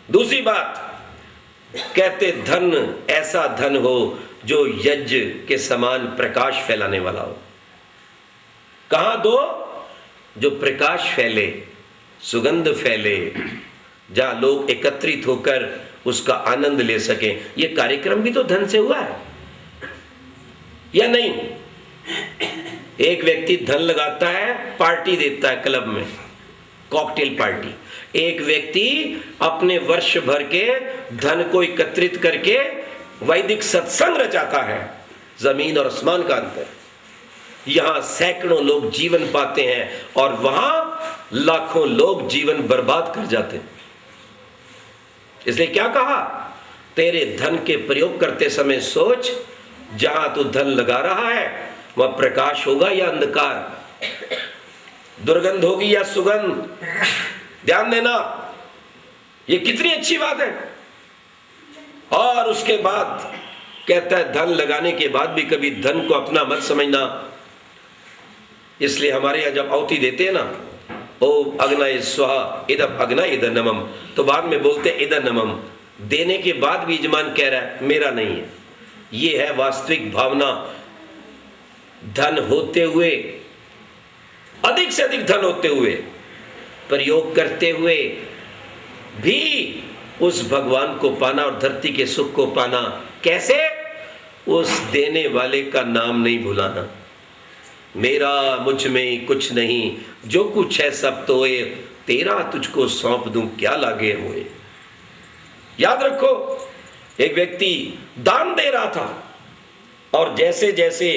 दूसरी बात, कहते धन ऐसा धन हो जो यज्ञ के समान प्रकाश फैलाने वाला हो। कहां दो? जो प्रकाश फैले, सुगंध फैले, जहां लोग एकत्रित होकर उसका आनंद ले सके। ये कार्यक्रम भी तो धन से हुआ है या नहीं? एक व्यक्ति धन लगाता है, पार्टी देता है क्लब में, कॉकटेल पार्टी। एक व्यक्ति अपने वर्ष भर के धन को एकत्रित करके वैदिक सत्संग रचाता है। जमीन और आसमान का अंतर। यहां सैकड़ों लोग जीवन पाते हैं और वहां लाखों लोग जीवन बर्बाद कर जाते हैं। इसलिए क्या कहा? तेरे धन के प्रयोग करते समय सोच, जहां तू धन लगा रहा है वह प्रकाश होगा या अंधकार, दुर्गंध होगी या सुगंध। ध्यान देना, ये कितनी अच्छी बात है। और उसके बाद कहता है धन लगाने के बाद भी कभी धन को अपना मत समझना। इसलिए हमारे यहां जब आहुति देते हैं ना, ओम अग्नये स्वाहा इदम अग्नये इदन्नमम, तो बाद में बोलते इदन्नमम। देने के बाद भी यजमान कह रहा है मेरा नहीं है। ये है वास्तविक भावना। धन होते हुए, अधिक से अधिक धन होते हुए, प्रयोग करते हुए भी उस भगवान को पाना और धरती के सुख को पाना। कैसे? उस देने वाले का नाम नहीं भुलाना। मेरा मुझ में कुछ नहीं, जो कुछ है सब तोए, तेरा तुझको सौंप दूं क्या लागे हुए। याद रखो, एक व्यक्ति दान दे रहा था और जैसे जैसे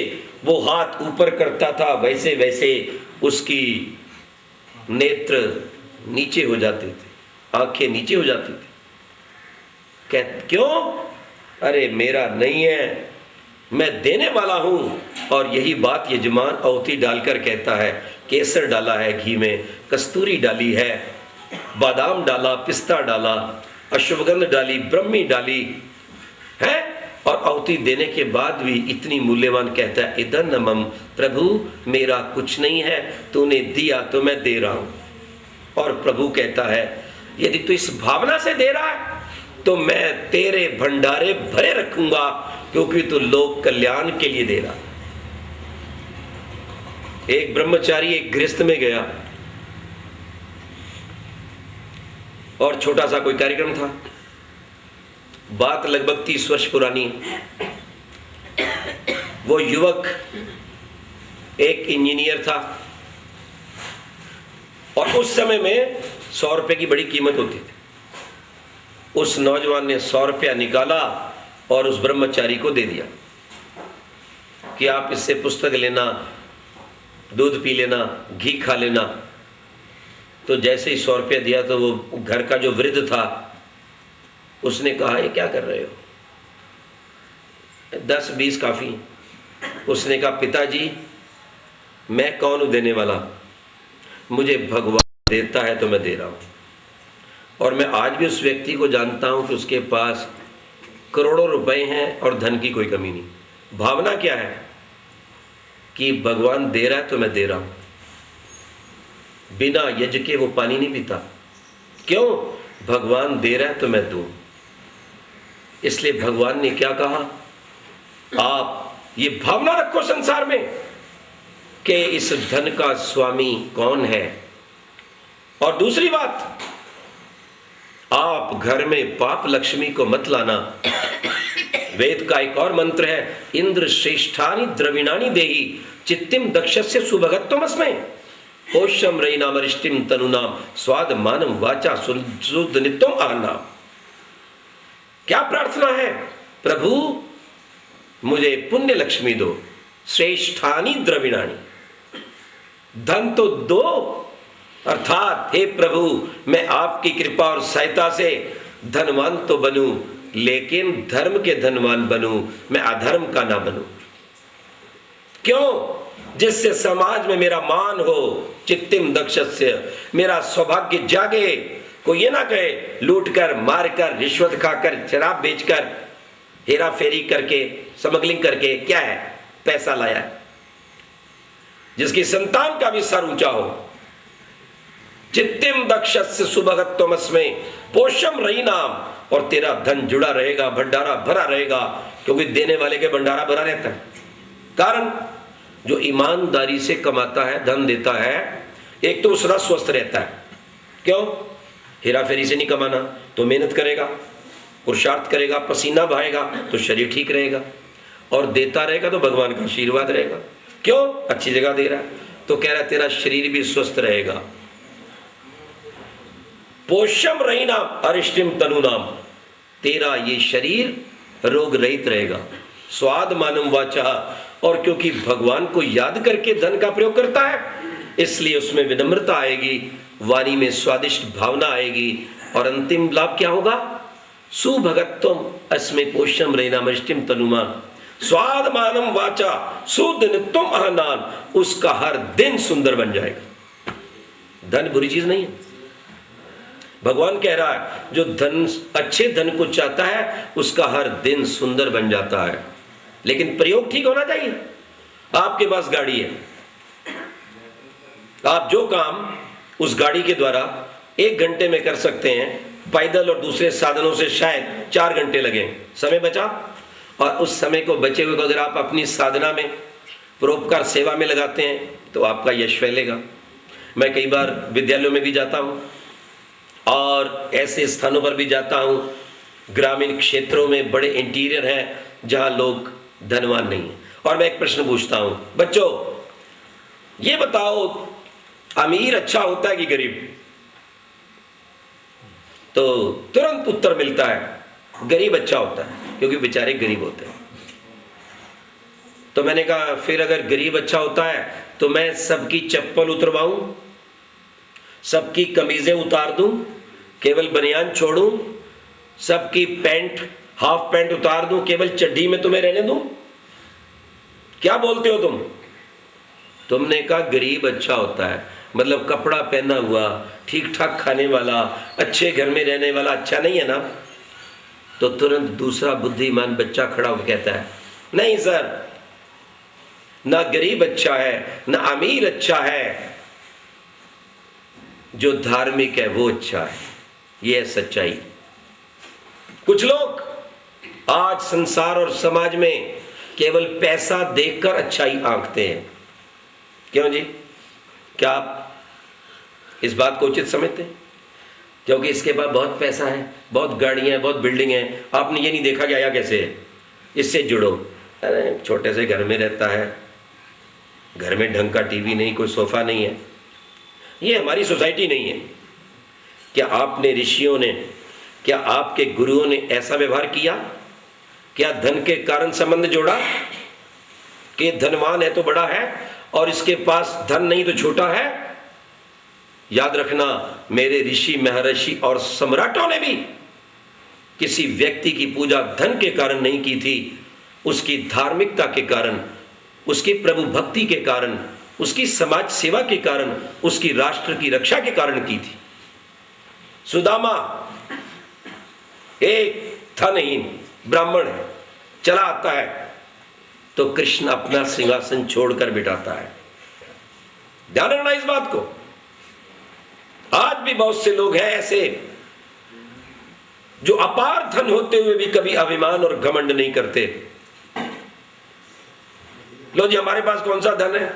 वो हाथ ऊपर करता था वैसे वैसे उसकी नेत्र नीचे हो जाते थे, आंखें नीचे हो जाती थी। क्यों? अरे मेरा नहीं है, मैं देने वाला हूं। और यही बात यजमान आहुति डालकर कहता है, केसर डाला है घी में, कस्तूरी डाली है, बादाम डाला, पिस्ता डाला, अश्वगंध डाली, ब्रह्मी डाली है, और आहुति देने के बाद भी इतनी मूल्यवान कहता है इदन्नमम, प्रभु मेरा कुछ नहीं है, तूने दिया तो मैं दे रहा हूं। और प्रभु कहता है यदि तू इस भावना से दे रहा है तो मैं तेरे भंडारे भरे रखूंगा, क्योंकि तू लोक कल्याण के लिए दे रहा। एक ब्रह्मचारी एक गृहस्थ में गया और छोटा सा कोई कार्यक्रम था। बात लगभग 30 वर्ष पुरानी। वो युवक एक इंजीनियर था और उस समय में 100 रुपए की बड़ी कीमत होती थी। उस नौजवान ने 100 रुपया निकाला और उस ब्रह्मचारी को दे दिया कि आप इससे पुस्तक लेना, दूध पी लेना, घी खा लेना। तो जैसे ही 100 रुपया दिया तो वो घर का जो वृद्ध था उसने कहा ये क्या कर रहे हो? 10-20 काफी। उसने कहा पिताजी मैं कौन हूं देने वाला? मुझे भगवान देता है तो मैं दे रहा हूं। और मैं आज भी उस व्यक्ति को जानता हूं कि उसके पास करोड़ों रुपए हैं और धन की कोई कमी नहीं। भावना क्या है कि भगवान दे रहा है तो मैं दे रहा हूं। बिना यज्ञ के वो पानी नहीं पीता। क्यों? भगवान दे रहा है तो मैं दूं। इसलिए भगवान ने क्या कहा? आप ये भावना रखो संसार में कि इस धन का स्वामी कौन है। और दूसरी बात, आप घर में पाप लक्ष्मी को मत लाना। वेद का एक और मंत्र है, इंद्र श्रेष्ठानि द्रविणानि देहि चित्तिम दक्षस्य सुभगत्वमस्मै पोषम रयिनामरिष्टिम तनुनाम स्वाद मानम वाचा शुद्ध नित्यम आहनाम। क्या प्रार्थना है? प्रभु मुझे पुण्य लक्ष्मी दो, श्रेष्ठानि द्रविणानि, धन तो दो। अर्थात हे प्रभु मैं आपकी कृपा और सहायता से धनवान तो बनूं, लेकिन धर्म के धनवान बनूं, मैं अधर्म का ना बनूं। क्यों? जिससे समाज में मेरा मान हो। चित्तिम दक्षस्य, मेरा सौभाग्य जागे। कोई ये ना कहे लूटकर, मारकर, रिश्वत खाकर, शराब बेचकर, हेरा फेरी करके, स्मगलिंग करके क्या है, पैसा लाया है। जिसकी संतान का भी सर ऊंचा हो। चित्तिम दक्षस्य सुभगत्वमस्मै पोषम रयिनाम, और तेरा धन जुड़ा रहेगा, भंडारा भरा रहेगा, क्योंकि देने वाले के भंडारा भरा रहता है। कारण जो ईमानदारी से कमाता है, धन देता है, एक तो उसका स्वस्थ रहता है। क्यों? हेरा फेरी से नहीं कमाना तो मेहनत करेगा, पुरुषार्थ करेगा, पसीना बहाएगा तो शरीर ठीक रहेगा, और देता रहेगा तो भगवान का आशीर्वाद रहेगा। क्यों? अच्छी जगह दे रहा है तो कह रहा है तेरा शरीर भी स्वस्थ रहेगा। पोषम रयिनाम अरिष्टिम तनुनाम, तेरा ये शरीर रोग रहित रहेगा। स्वाद मानम वाचा, और क्योंकि भगवान को याद करके धन का प्रयोग करता है, इसलिए उसमें विनम्रता आएगी, वाणी में स्वादिष्ट भावना आएगी, और अंतिम लाभ क्या होगा? सुभगत्वम अस्मै पोषम रयिनाम अरिष्टिम तनुमान स्वाद मानम वाचा शुद्ध नित्यम आहनान, उसका हर दिन सुंदर बन जाएगा। धन बुरी चीज नहीं है। भगवान कह रहा है जो धन, अच्छे धन को चाहता है उसका हर दिन सुंदर बन जाता है, लेकिन प्रयोग ठीक होना चाहिए। आपके पास गाड़ी है, आप जो काम उस गाड़ी के द्वारा 1 घंटे में कर सकते हैं, पैदल और दूसरे साधनों से शायद 4 घंटे लगे, समय बचा। और उस समय को बचे हुए को अगर आप अपनी साधना में, परोपकार सेवा में लगाते हैं तो आपका यश फैलेगा। मैं कई बार विद्यालयों में भी जाता हूँ और ऐसे स्थानों पर भी जाता हूँ, ग्रामीण क्षेत्रों में बड़े इंटीरियर हैं जहाँ लोग धनवान नहीं है, और मैं एक प्रश्न पूछता हूँ, बच्चों ये बताओ अमीर अच्छा होता है कि गरीब? तो तुरंत उत्तर मिलता है गरीब अच्छा होता है, क्योंकि बेचारे गरीब होते हैं। तो मैंने कहा फिर अगर गरीब अच्छा होता है तो मैं सबकी चप्पल उतरवाऊं, सबकी कमीजें उतार दूं, केवल बनियान छोड़ूं, सबकी पैंट, हाफ पैंट उतार दूं, केवल चड्डी में तुम्हें रहने दूं? क्या बोलते हो तुम? तुमने कहा गरीब अच्छा होता है, मतलब कपड़ा पहना हुआ, ठीक ठाक खाने वाला, अच्छे घर में रहने वाला अच्छा नहीं है ना? तो तुरंत दूसरा बुद्धिमान बच्चा खड़ा होकर कहता है नहीं सर, ना गरीब अच्छा है ना अमीर अच्छा है, जो धार्मिक है वो अच्छा है। ये है सच्चाई। कुछ लोग आज संसार और समाज में केवल पैसा देखकर अच्छाई आंकते हैं। क्यों जी? क्या आप इस बात को उचित समझते हैं? क्योंकि इसके पास बहुत पैसा है, बहुत गाड़ियां हैं, बहुत बिल्डिंग है, आपने ये नहीं देखा कि आया कैसे है, इससे जुड़ो। अरे छोटे से घर में रहता है, घर में ढंग का टीवी नहीं, कोई सोफा नहीं है। ये हमारी सोसाइटी नहीं है। क्या आपने, ऋषियों ने, क्या आपके गुरुओं ने ऐसा व्यवहार किया? क्या धन के कारण संबंध जोड़ा कि धनवान है तो बड़ा है और इसके पास धन नहीं तो छोटा है? याद रखना, मेरे ऋषि, महर्षि और सम्राटों ने भी किसी व्यक्ति की पूजा धन के कारण नहीं की थी, उसकी धार्मिकता के कारण, उसकी प्रभु भक्ति के कारण, उसकी समाज सेवा के कारण, उसकी राष्ट्र की रक्षा के कारण की थी। सुदामा एक धनहीन ब्राह्मण है, चला आता है तो कृष्ण अपना सिंहासन छोड़कर बिठाता है। ध्यान रखना इस बात को। आज भी बहुत से लोग हैं ऐसे जो अपार धन होते हुए भी कभी अभिमान और घमंड नहीं करते। लो जी, हमारे पास कौन सा धन है।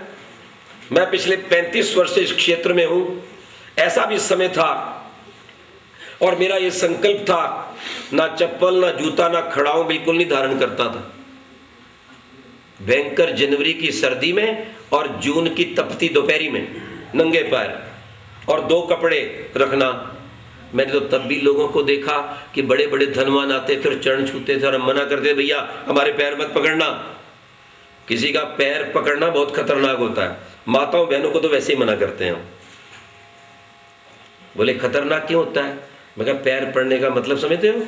मैं पिछले 35 वर्ष से इस क्षेत्र में हूं। ऐसा भी समय था और मेरा यह संकल्प था, ना चप्पल, ना जूता, ना खड़ाऊं बिल्कुल नहीं धारण करता था। भयंकर जनवरी की सर्दी में और जून की तपती दोपहरी में नंगे पैर और 2 कपड़े रखना। मैंने तो तब भी लोगों को देखा कि बड़े बड़े धनवान आते थे और चरण छूते थे और हम मना करते, भैया हमारे पैर मत पकड़ना। किसी का पैर पकड़ना बहुत खतरनाक होता है। माताओं बहनों को तो वैसे ही मना करते हैं। बोले खतरनाक क्यों होता है? मैं कहा पैर पड़ने का मतलब समझते हो?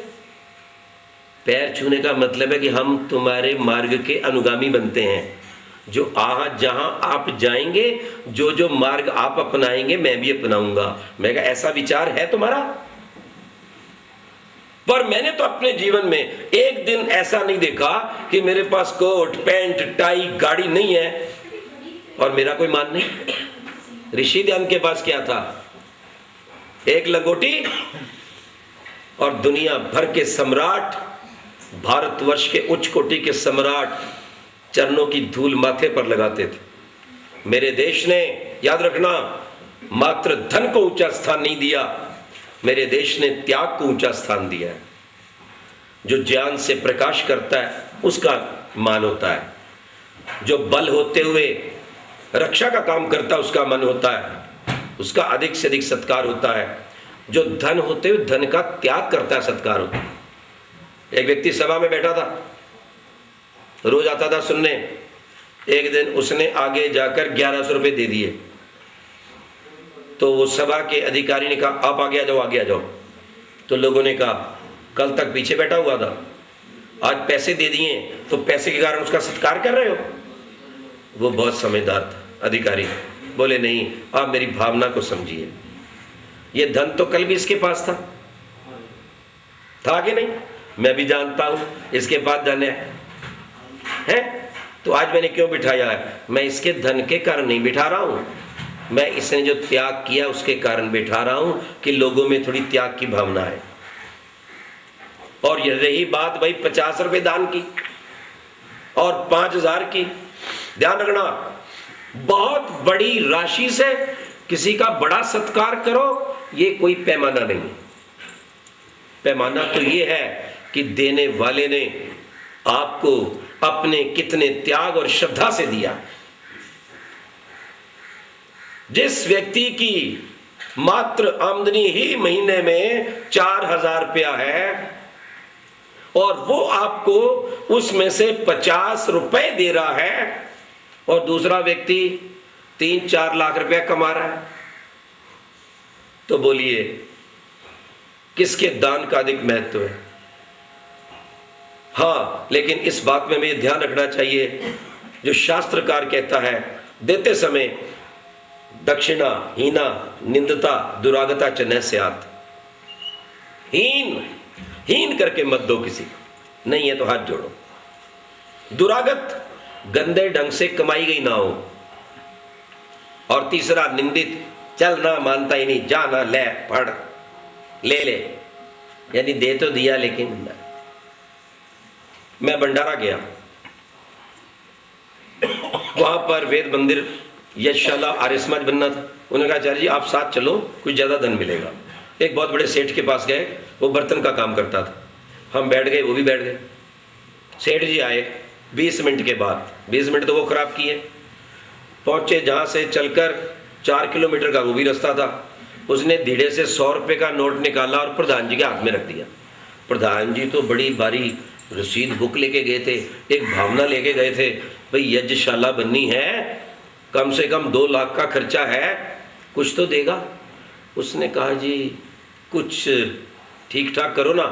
पैर छूने का मतलब है कि हम तुम्हारे मार्ग के अनुगामी बनते हैं। जो जहां आप जाएंगे, जो जो मार्ग आप अपनाएंगे मैं भी अपनाऊंगा। मैं कहा ऐसा विचार है तुम्हारा? पर मैंने तो अपने जीवन में एक दिन ऐसा नहीं देखा कि मेरे पास कोट पैंट टाई गाड़ी नहीं है और मेरा कोई मान नहीं। ऋषि ध्यान के पास क्या था? एक लंगोटी और दुनिया भर के सम्राट, भारतवर्ष के उच्च कोटि के सम्राट चरणों की धूल माथे पर लगाते थे। मेरे देश ने, याद रखना, मात्र धन को ऊंचा स्थान नहीं दिया, मेरे देश ने त्याग को ऊंचा स्थान दिया है। जो ज्ञान से प्रकाश करता है उसका मान होता है। जो बल होते हुए रक्षा का काम करता है उसका मन होता है, उसका अधिक से अधिक सत्कार होता है। जो धन होते हुए धन का त्याग करता है सत्कार होता है। एक व्यक्ति सभा में बैठा था, रोज आता था सुनने। एक दिन उसने आगे जाकर 1100 रुपये दे दिए तो वो सभा के अधिकारी ने कहा आप आगे आ जाओ, आगे आ जाओ। तो लोगों ने कहा कल तक पीछे बैठा हुआ था, आज पैसे दे दिए तो पैसे के कारण उसका सत्कार कर रहे हो। वो बहुत समझदार था अधिकारी, बोले नहीं, आप मेरी भावना को समझिए। ये धन तो कल भी इसके पास था कि नहीं? मैं भी जानता हूं इसके पास धन है तो आज मैंने क्यों बिठाया है? मैं इसके धन के कारण नहीं बिठा रहा हूं, मैं इसने जो त्याग किया उसके कारण बिठा रहा हूं कि लोगों में थोड़ी त्याग की भावना है। और ये रही बात भाई 50 रुपए दान की और 5000 की, ध्यान रखना, बहुत बड़ी राशि से किसी का बड़ा सत्कार करो, ये कोई पैमाना नहीं। पैमाना तो ये है कि देने वाले ने आपको अपने कितने त्याग और श्रद्धा से दिया। जिस व्यक्ति की मात्र आमदनी ही महीने में 4000 रुपया है और वो आपको उसमें से 50 रुपए दे रहा है और दूसरा व्यक्ति 3-4 लाख रुपया कमा रहा है, तो बोलिए किसके दान का अधिक महत्व है? हाँ, लेकिन इस बात में हमें ध्यान रखना चाहिए, जो शास्त्रकार कहता है देते समय दक्षिणा हीना निंदता दुरागता च न स्यात्। हीन करके मत दो किसी को, नहीं है तो हाथ जोड़ो। दुरागत, गंदे ढंग से कमाई गई ना हो। और तीसरा निंदित, चल ना मानता ही नहीं, जा ना, ले पढ़ ले, यानी दे तो दिया लेकिन। मैं भंडारा गया, वहां पर वेद मंदिर यशशाला आर्य समाज बनना था। उन्होंने कहा आचार्य जी आप साथ चलो, कुछ ज्यादा धन मिलेगा। एक बहुत बड़े सेठ के पास गए, वो बर्तन का काम करता था। हम बैठ गए, वो भी बैठ गए। सेठ जी आए 20 मिनट के बाद, 20 मिनट तो वो खराब किए। पहुंचे जहां से चलकर 4 किलोमीटर का वो भी रास्ता था। उसने धीरे से 100 रुपये का नोट निकाला और प्रधान जी के हाथ में रख दिया। प्रधान जी तो बड़ी भारी रसीद बुक लेके गए थे, एक भावना लेके गए थे, भाई यज्ञशाला बननी है, कम से कम 2 लाख का खर्चा है, कुछ तो देगा। उसने कहा जी कुछ ठीक ठाक करो ना।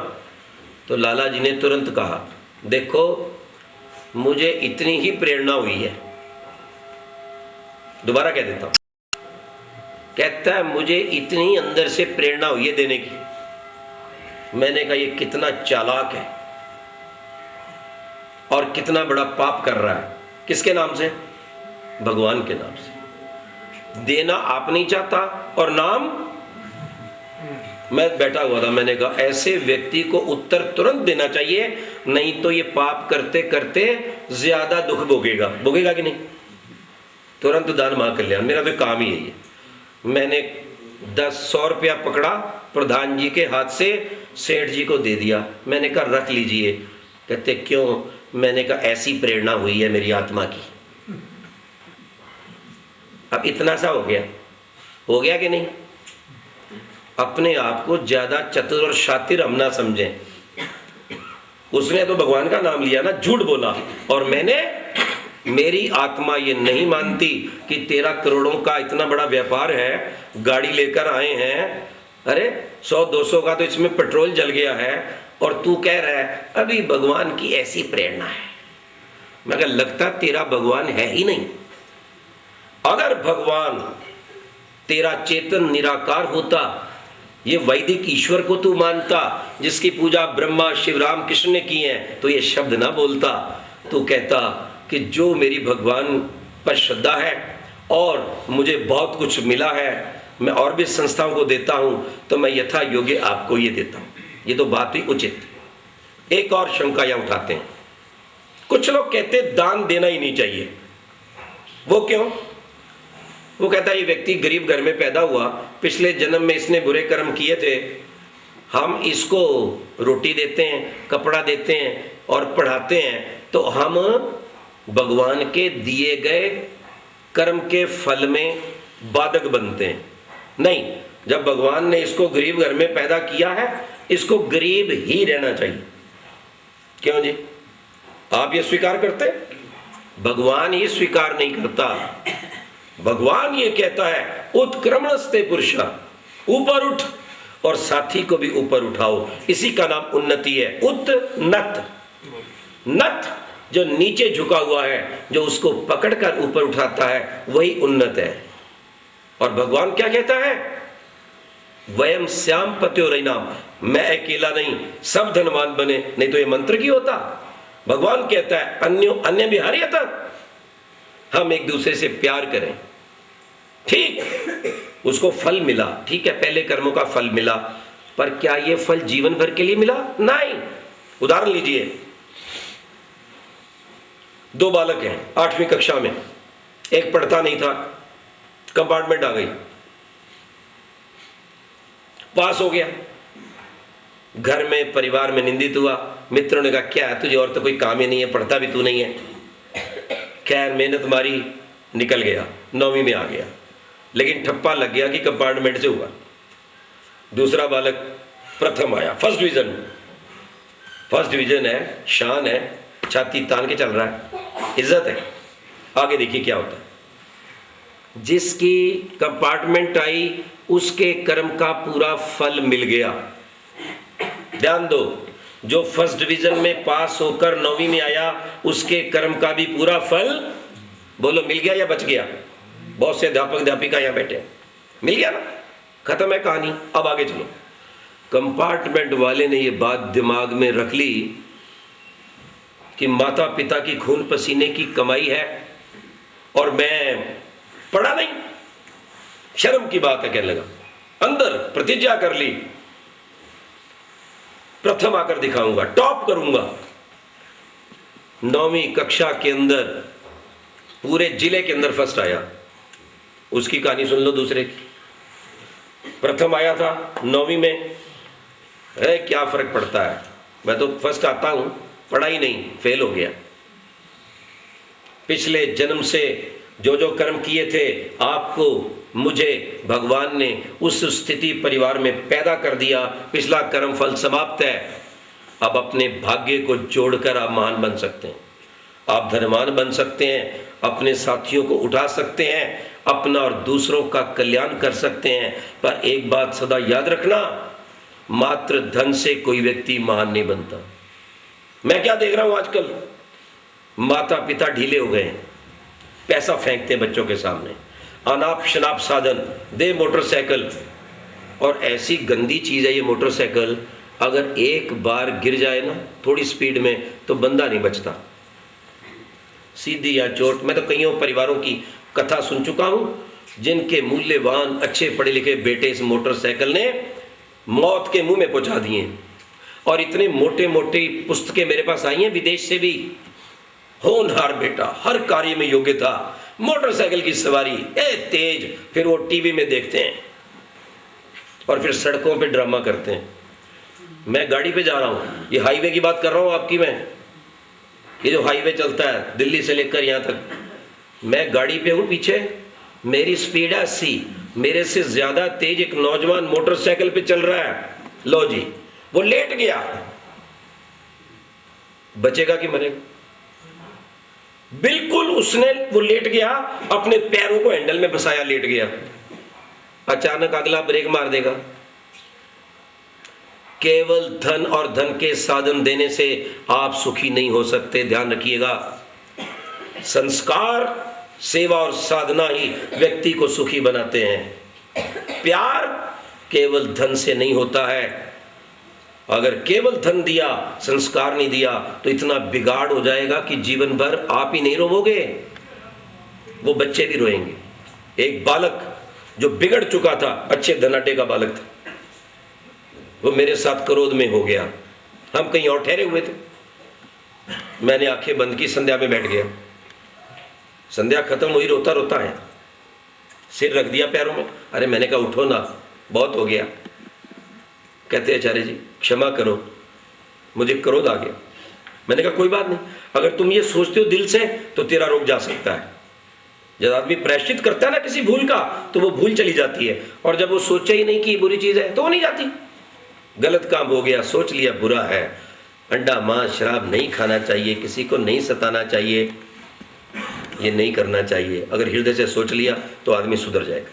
तो लाला जी ने तुरंत कहा देखो मुझे इतनी ही प्रेरणा हुई है, दोबारा कह देता हूं। कहता है मुझे इतनी अंदर से प्रेरणा हुई है देने की। मैंने कहा ये कितना चालाक है और कितना बड़ा पाप कर रहा है। किसके नाम से? भगवान के नाम से। देना आप नहीं चाहता और नाम। मैं बैठा हुआ था, मैंने कहा ऐसे व्यक्ति को उत्तर तुरंत देना चाहिए, नहीं तो ये पाप करते करते ज्यादा दुख भोगेगा। भोगेगा कि नहीं? तुरंत दान महाकल्याण, मेरा तो काम ही यही है। मैंने 100 रुपया पकड़ा, प्रधान जी के हाथ से सेठ जी को दे दिया। मैंने कहा रख लीजिए। कहते क्यों? मैंने कहा ऐसी प्रेरणा हुई है मेरी आत्मा की। अब इतना सा हो गया कि नहीं? अपने आप को ज्यादा चतुर और शातिर हम ना समझें। उसने तो भगवान का नाम लिया ना, झूठ बोला। और मेरी आत्मा ये नहीं मानती कि तेरा करोड़ों का इतना बड़ा व्यापार है, गाड़ी लेकर आए हैं, अरे 100-200 का तो इसमें पेट्रोल जल गया है, और तू कह रहा है अभी भगवान की ऐसी प्रेरणा है। मैं कहा लगता तेरा भगवान है ही नहीं। अगर भगवान तेरा चेतन निराकार होता, ये वैदिक ईश्वर को तू मानता जिसकी पूजा ब्रह्मा शिव राम कृष्ण ने की है, तो ये शब्द ना बोलता। तू कहता कि जो मेरी भगवान पर श्रद्धा है और मुझे बहुत कुछ मिला है, मैं और भी संस्थाओं को देता हूं, तो मैं यथा योग्य आपको ये देता हूं। ये तो बात ही उचित। एक और शंका यह उठाते हैं, कुछ लोग कहते दान देना ही नहीं चाहिए। वो क्यों? वो कहता है ये व्यक्ति गरीब घर में पैदा हुआ, पिछले जन्म में इसने बुरे कर्म किए थे, हम इसको रोटी देते हैं, कपड़ा देते हैं और पढ़ाते हैं, तो हम भगवान के दिए गए कर्म के फल में बाधक बनते हैं। नहीं, जब भगवान ने इसको गरीब घर में पैदा किया है, इसको गरीब ही रहना चाहिए। क्यों जी? आप ये स्वीकार करते? भगवान ये स्वीकार नहीं करता। भगवान ये कहता है उत्क्रमणस्ते पुरुषा, ऊपर उठ और साथी को भी ऊपर उठाओ। इसी का नाम उन्नति है। उत्नत, नत जो नीचे झुका हुआ है, जो उसको पकड़कर ऊपर उठाता है, वही उन्नत है। और भगवान क्या कहता है? वयम श्याम पत्योरयिनाम, मैं अकेला नहीं, सब धनवान बने, नहीं तो ये मंत्र की होता। भगवान कहता है अन्य विहार्यत, हम एक दूसरे से प्यार करें। ठीक, उसको फल मिला, ठीक है, पहले कर्मों का फल मिला, पर क्या ये फल जीवन भर के लिए मिला? नहीं। उदाहरण लीजिए, 2 बालक हैं 8वीं कक्षा में, एक पढ़ता नहीं था, कंपार्टमेंट आ गई, पास हो गया, घर में परिवार में निंदित हुआ। मित्रों ने कहा क्या है तुझे, और तो कोई काम ही नहीं है, पढ़ता भी तू नहीं है। खैर मेहनत मारी, निकल गया, 9वीं में आ गया, लेकिन ठप्पा लग गया कि कंपार्टमेंट से हुआ। दूसरा बालक प्रथम आया, फर्स्ट डिवीजन है, शान है, छाती तान के चल रहा है, इज्जत है। आगे देखिए क्या होता है। जिसकी कंपार्टमेंट आई उसके कर्म का पूरा फल मिल गया। ध्यान दो, जो फर्स्ट डिवीजन में पास होकर 9वीं में आया उसके कर्म का भी पूरा फल, बोलो मिल गया या बच गया? बहुत से अध्यापक अध्यापिका यहां बैठे, मिल गया ना, खत्म है कहानी। अब आगे चलो। कंपार्टमेंट वाले ने ये बात दिमाग में रख ली कि माता पिता की खून पसीने की कमाई है और मैं पढ़ा नहीं, शर्म की बात है, कहने लगा, अंदर प्रतिज्ञा कर ली, प्रथम आकर दिखाऊंगा, टॉप करूंगा। 9वीं कक्षा के अंदर पूरे जिले के अंदर फर्स्ट आया। उसकी कहानी सुन लो दूसरे की। प्रथम आया था 9वीं में, क्या फर्क पड़ता है, मैं तो फर्स्ट आता हूं, पढ़ा ही नहीं, फेल हो गया। पिछले जन्म से जो जो कर्म किए थे, आपको मुझे भगवान ने उस स्थिति परिवार में पैदा कर दिया, पिछला कर्म फल समाप्त है। अब अपने भाग्य को जोड़कर आप महान बन सकते हैं, आप धनवान बन सकते हैं, अपने साथियों को उठा सकते हैं, अपना और दूसरों का कल्याण कर सकते हैं। पर एक बात सदा याद रखना, मात्र धन से कोई व्यक्ति महान नहीं बनता। मैं क्या देख रहा हूं आजकल, माता पिता ढीले हो गए हैं, पैसा फेंकते हैं बच्चों के सामने, अनाप शनाप साधन दे, मोटरसाइकिल। और ऐसी गंदी चीज़ है ये मोटरसाइकिल, अगर एक बार गिर जाए ना थोड़ी स्पीड में तो बंदा नहीं बचता, सीधी या चोट। मैं तो कईयों परिवारों की कथा सुन चुका हूं जिनके मूल्यवान अच्छे पढ़े लिखे बेटे इस मोटरसाइकिल ने मौत के मुंह में पहुंचा दिए। और इतने मोटे मोटे पुस्तकें मेरे पास आई हैं विदेश से भी, होनहार बेटा, हर कार्य में योग्य था, मोटरसाइकिल की सवारी तेज। फिर वो टीवी में देखते हैं और फिर सड़कों पे ड्रामा करते हैं। मैं गाड़ी पे जा रहा हूं, ये हाईवे की बात कर रहा हूं आपकी मैं, ये जो हाईवे चलता है दिल्ली से लेकर यहां तक, मैं गाड़ी पे हूं, पीछे मेरी स्पीड है 80, मेरे से ज्यादा तेज एक नौजवान मोटरसाइकिल पे चल रहा है। लो जी, वो लेट गया, बचेगा कि मरेगा? बिल्कुल उसने, वो लेट गया, अपने पैरों को हैंडल में फंसाया, लेट गया, अचानक अगला ब्रेक मार देगा। केवल धन और धन के साधन देने से आप सुखी नहीं हो सकते, ध्यान रखिएगा। संस्कार, सेवा और साधना ही व्यक्ति को सुखी बनाते हैं। प्यार केवल धन से नहीं होता है। अगर केवल धन दिया, संस्कार नहीं दिया, तो इतना बिगाड़ हो जाएगा कि जीवन भर आप ही नहीं रोवोगे, वो बच्चे भी रोएंगे। एक बालक जो बिगड़ चुका था, अच्छे धनाटे का बालक था, वो मेरे साथ क्रोध में हो गया। हम कहीं और ठहरे हुए थे, मैंने आंखें बंद की, संध्या में बैठ गया। संध्या खत्म हुई, रोता रोता है, सिर रख दिया पैरों में। अरे मैंने कहा उठो ना, बहुत हो गया। कहते आचार्य जी क्षमा करो, मुझे क्रोध आ गया। मैंने कहा कोई बात नहीं, अगर तुम ये सोचते हो दिल से तो तेरा रोग जा सकता है। जब आदमी प्रायश्चित करता है ना किसी भूल का, तो वो भूल चली जाती है, और जब वो सोचे ही नहीं कि बुरी चीज है तो वो नहीं जाती। गलत काम हो गया, सोच लिया बुरा है, अंडा मांस शराब नहीं खाना चाहिए, किसी को नहीं सताना चाहिए, ये नहीं करना चाहिए। अगर हृदय से सोच लिया तो आदमी सुधर जाएगा।